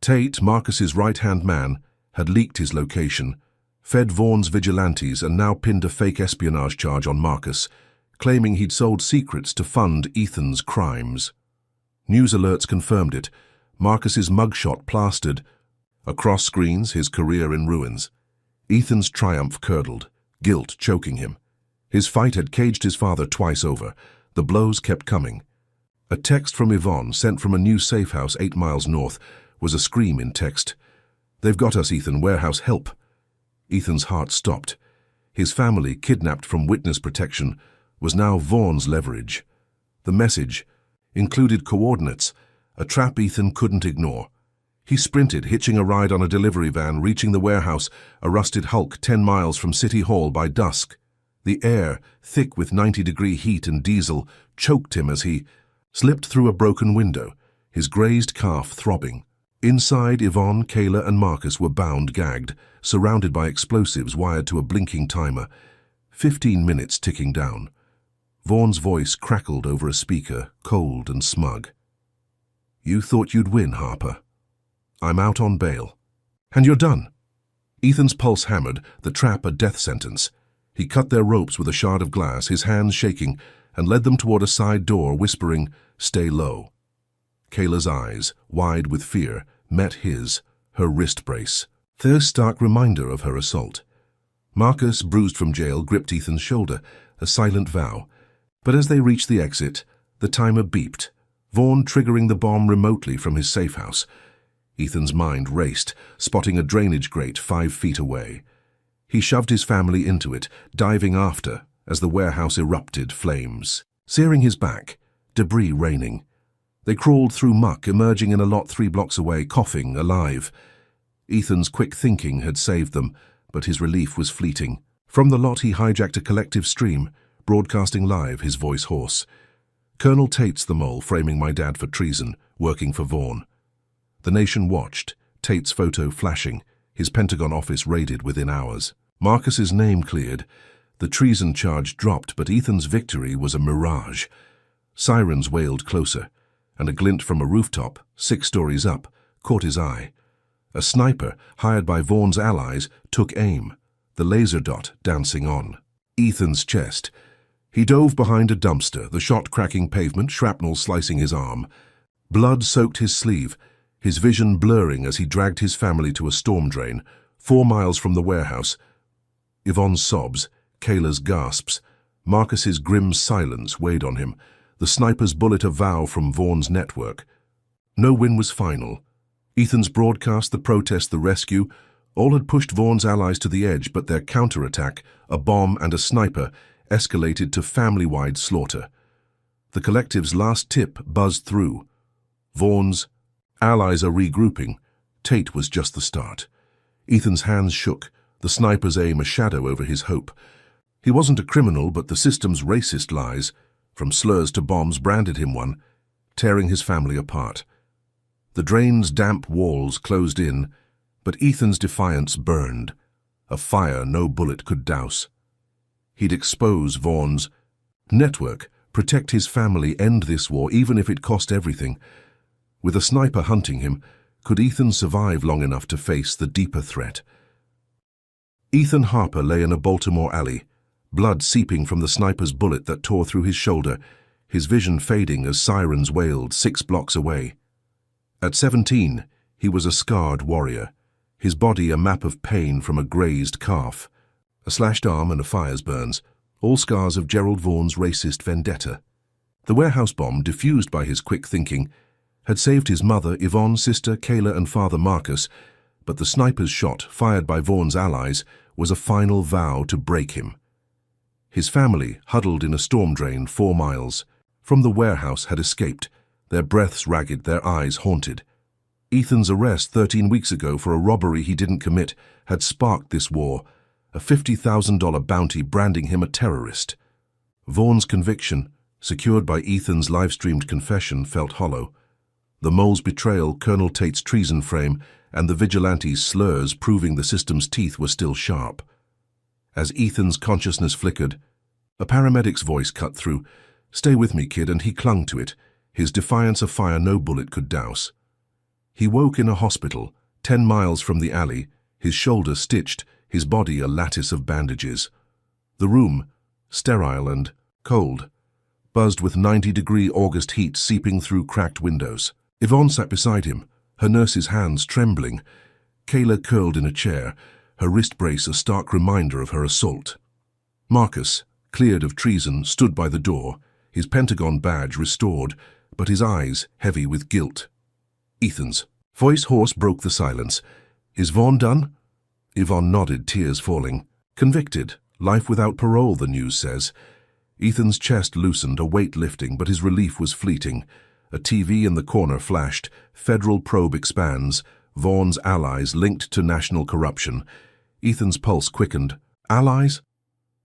S1: Tate, Marcus's right-hand man, had leaked his location, fed Vaughan's vigilantes, and now pinned a fake espionage charge on Marcus, claiming he'd sold secrets to fund Ethan's crimes. News alerts confirmed it, Marcus's mugshot plastered. Across screens, his career in ruins. Ethan's triumph curdled, guilt choking him. His fight had caged his father twice over. The blows kept coming. A text from Yvonne, sent from a new safe house 8 miles north, was a scream in text. "They've got us, Ethan. Warehouse, help." Ethan's heart stopped. His family, kidnapped from witness protection, was now Vaughan's leverage. The message included coordinates, a trap Ethan couldn't ignore. He sprinted, hitching a ride on a delivery van, reaching the warehouse, a rusted hulk 10 miles from City Hall by dusk. The air, thick with 90-degree heat and diesel, choked him as he slipped through a broken window, his grazed calf throbbing. Inside, Yvonne, Kayla, and Marcus were bound, gagged, surrounded by explosives wired to a blinking timer. 15 minutes ticking down. Vaughan's voice crackled over a speaker, cold and smug. "You thought you'd win, Harper. I'm out on bail. And you're done." Ethan's pulse hammered, the trap a death sentence. He cut their ropes with a shard of glass, his hands shaking, and led them toward a side door, whispering, "Stay low." Kayla's eyes, wide with fear, met his, her wrist brace. The stark reminder of her assault. Marcus, bruised from jail, gripped Ethan's shoulder, a silent vow. But as they reached the exit, the timer beeped, Vaughan triggering the bomb remotely from his safe house. Ethan's mind raced, spotting a drainage grate 5 feet away. He shoved his family into it, diving after, as the warehouse erupted, flames searing his back, debris raining. They crawled through muck, emerging in a lot 3 blocks away, coughing, alive. Ethan's quick thinking had saved them, but his relief was fleeting. From the lot he hijacked a collective stream, broadcasting live, his voice hoarse. "Colonel Tate's the mole, framing my dad for treason, working for Vaughan." The nation watched, Tate's photo flashing, his Pentagon office raided within hours. Marcus's name cleared. The treason charge dropped, but Ethan's victory was a mirage. Sirens wailed closer, and a glint from a rooftop, 6 stories up, caught his eye. A sniper, hired by Vaughan's allies, took aim, the laser dot dancing on Ethan's chest. He dove behind a dumpster, the shot cracking pavement, shrapnel slicing his arm. Blood soaked his sleeve, his vision blurring as he dragged his family to a storm drain, 4 miles from the warehouse. Yvonne's sobs, Kayla's gasps, Marcus's grim silence weighed on him, the sniper's bullet a vow from Vaughan's network. No win was final. Ethan's broadcast, the protest, the rescue, all had pushed Vaughan's allies to the edge, but their counterattack, a bomb and a sniper, escalated to family-wide slaughter. The collective's last tip buzzed through. Vaughan's allies are regrouping. Tate was just the start. Ethan's hands shook, the sniper's aim a shadow over his hope. He wasn't a criminal, but the system's racist lies, from slurs to bombs, branded him one, tearing his family apart. The drain's damp walls closed in, but Ethan's defiance burned, a fire no bullet could douse. He'd expose Vaughan's network, protect his family, end this war, even if it cost everything. With a sniper hunting him, could Ethan survive long enough to face the deeper threat? Ethan Harper lay in a Baltimore alley, blood seeping from the sniper's bullet that tore through his shoulder, his vision fading as sirens wailed 6 blocks away. At 17, he was a scarred warrior, his body a map of pain from a grazed calf, a slashed arm and a fire's burns, all scars of Gerald Vaughan's racist vendetta. The warehouse bomb, diffused by his quick thinking, had saved his mother, Yvonne, sister, Kayla, and father, Marcus, but the sniper's shot, fired by Vaughan's allies, was a final vow to break him. His family, huddled in a storm drain 4 miles from the warehouse, had escaped, their breaths ragged, their eyes haunted. Ethan's arrest 13 weeks ago for a robbery he didn't commit had sparked this war, a $50,000 bounty branding him a terrorist. Vaughan's conviction, secured by Ethan's live-streamed confession, felt hollow. The mole's betrayal, Colonel Tate's treason frame, and the vigilante's slurs proving the system's teeth were still sharp. As Ethan's consciousness flickered, a paramedic's voice cut through. "Stay with me, kid," and he clung to it, his defiance a fire no bullet could douse. He woke in a hospital, 10 miles from the alley, his shoulder stitched, his body a lattice of bandages. The room, sterile and cold, buzzed with 90-degree August heat seeping through cracked windows. Yvonne sat beside him, her nurse's hands trembling. Kayla curled in a chair, her wrist brace a stark reminder of her assault. Marcus, cleared of treason, stood by the door, his Pentagon badge restored, but his eyes heavy with guilt. Ethan's voice hoarse broke the silence. "Is Vaughan done?" Yvonne nodded, tears falling. "Convicted. Life without parole, the news says." Ethan's chest loosened, a weight lifting, but his relief was fleeting. A TV in the corner flashed. Federal probe expands. Vaughan's allies linked to national corruption. Ethan's pulse quickened. Allies?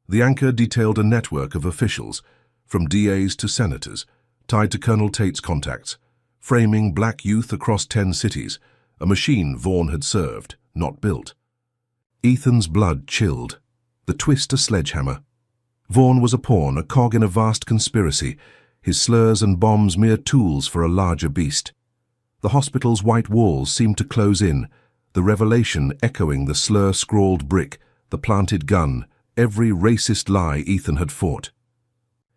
S1: The anchor detailed a network of officials, from DAs to senators, tied to Colonel Tate's contacts, framing black youth across 10 cities, a machine Vaughan had served, not built. Ethan's blood chilled. The twist a sledgehammer. Vaughan was a pawn, a cog in a vast conspiracy, his slurs and bombs mere tools for a larger beast. The hospital's white walls seemed to close in, the revelation echoing the slur-scrawled brick, the planted gun, every racist lie Ethan had fought.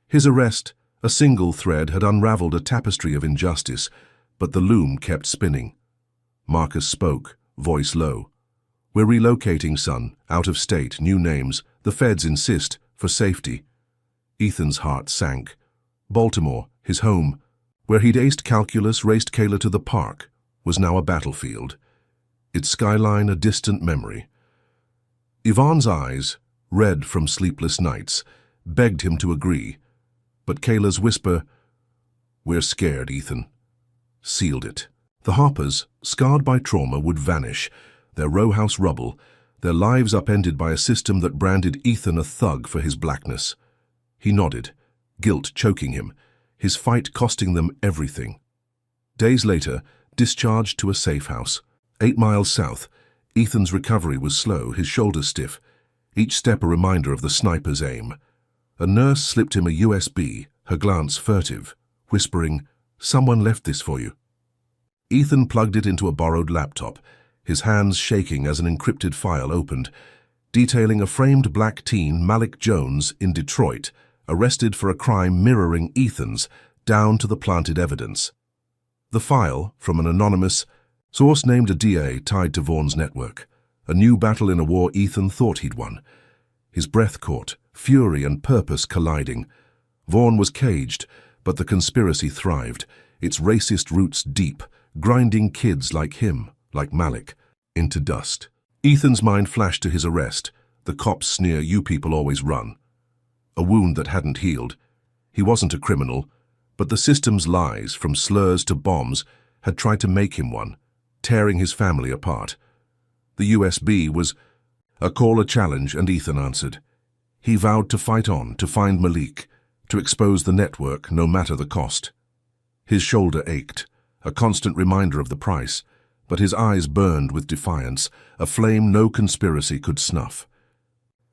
S1: His arrest, a single thread, had unraveled a tapestry of injustice, but the loom kept spinning. Marcus spoke, voice low. "We're relocating, son, out of state, new names. The feds insist, for safety." Ethan's heart sank. Baltimore, his home, where he'd aced calculus, raced Kayla to the park, was now a battlefield. Its skyline a distant memory. Yvonne's eyes, red from sleepless nights, begged him to agree, but Kayla's whisper, "We're scared, Ethan," sealed it. The Harpers, scarred by trauma, would vanish, their row house rubble, their lives upended by a system that branded Ethan a thug for his blackness. He nodded, guilt choking him, his fight costing them everything. Days later, discharged to a safe house. 8 miles south, Ethan's recovery was slow, his shoulders stiff, each step a reminder of the sniper's aim. A nurse slipped him a USB, her glance furtive, whispering, "Someone left this for you." Ethan plugged it into a borrowed laptop, his hands shaking as an encrypted file opened, detailing a framed black teen, Malik Jones, in Detroit, arrested for a crime mirroring Ethan's, down to the planted evidence. The file, from an anonymous source, named a DA tied to Vaughan's network. A new battle in a war Ethan thought he'd won. His breath caught, fury and purpose colliding. Vaughan was caged, but the conspiracy thrived, its racist roots deep, grinding kids like him, like Malik, into dust. Ethan's mind flashed to his arrest. The cops sneer, "You people always run." A wound that hadn't healed. He wasn't a criminal, but the system's lies, from slurs to bombs, had tried to make him one, tearing his family apart. The USB was a call, a challenge, and Ethan answered. He vowed to fight on, to find Malik, to expose the network, no matter the cost. His shoulder ached, a constant reminder of the price, but his eyes burned with defiance, a flame no conspiracy could snuff.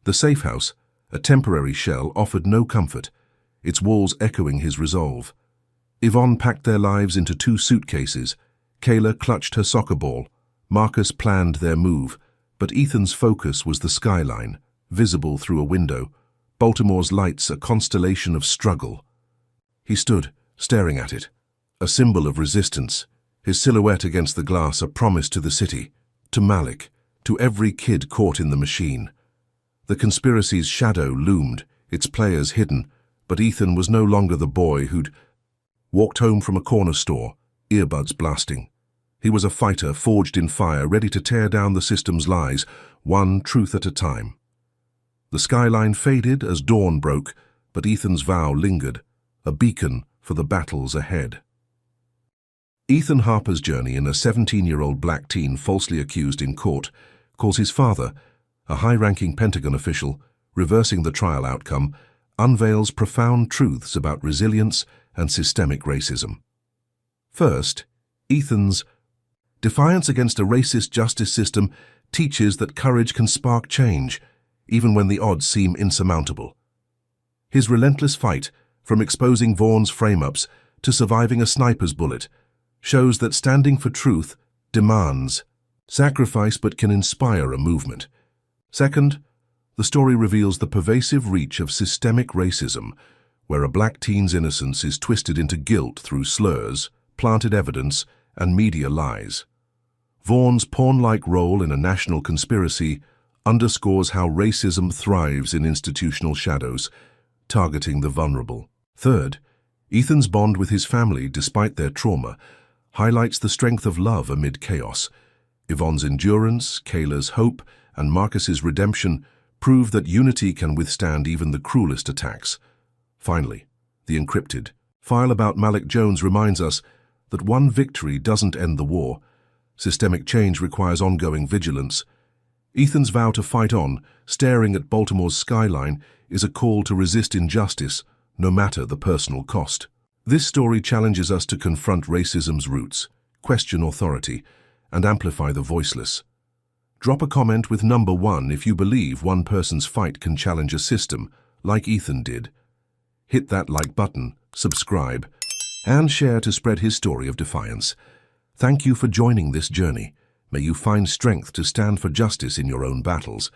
S1: The safe house, a temporary shell, offered no comfort, its walls echoing his resolve. Yvonne packed their lives into 2 suitcases. Kayla clutched her soccer ball. Marcus planned their move, but Ethan's focus was the skyline, visible through a window, Baltimore's lights a constellation of struggle. He stood, staring at it, a symbol of resistance, his silhouette against the glass a promise to the city, to Malik, to every kid caught in the machine. The conspiracy's shadow loomed, its players hidden, but Ethan was no longer the boy who'd walked home from a corner store, earbuds blasting. He was a fighter forged in fire, ready to tear down the system's lies, one truth at a time. The skyline faded as dawn broke, but Ethan's vow lingered, a beacon for the battles ahead. Ethan Harper's journey in a 17-year-old black teen falsely accused in court calls his father, a high-ranking Pentagon official, reversing the trial outcome, unveils profound truths about resilience and systemic racism. First, Ethan's defiance against a racist justice system teaches that courage can spark change, even when the odds seem insurmountable. His relentless fight, from exposing Vaughn's frame-ups to surviving a sniper's bullet, shows that standing for truth demands sacrifice but can inspire a movement. Second, the story reveals the pervasive reach of systemic racism, where a black teen's innocence is twisted into guilt through slurs, planted evidence, and media lies. Vaughn's pawn-like role in a national conspiracy underscores how racism thrives in institutional shadows, targeting the vulnerable. Third, Ethan's bond with his family, despite their trauma, highlights the strength of love amid chaos. Yvonne's endurance, Kayla's hope, and Marcus's redemption prove that unity can withstand even the cruelest attacks. Finally, the encrypted file about Malik Jones reminds us that one victory doesn't end the war. Systemic change requires ongoing vigilance. Ethan's vow to fight on, staring at Baltimore's skyline, is a call to resist injustice, no matter the personal cost. This story challenges us to confront racism's roots, question authority, and amplify the voiceless. Drop a comment with number 1 if you believe one person's fight can challenge a system, like Ethan did. Hit that like button, subscribe, and share to spread his story of defiance. Thank you for joining this journey. May you find strength to stand for justice in your own battles.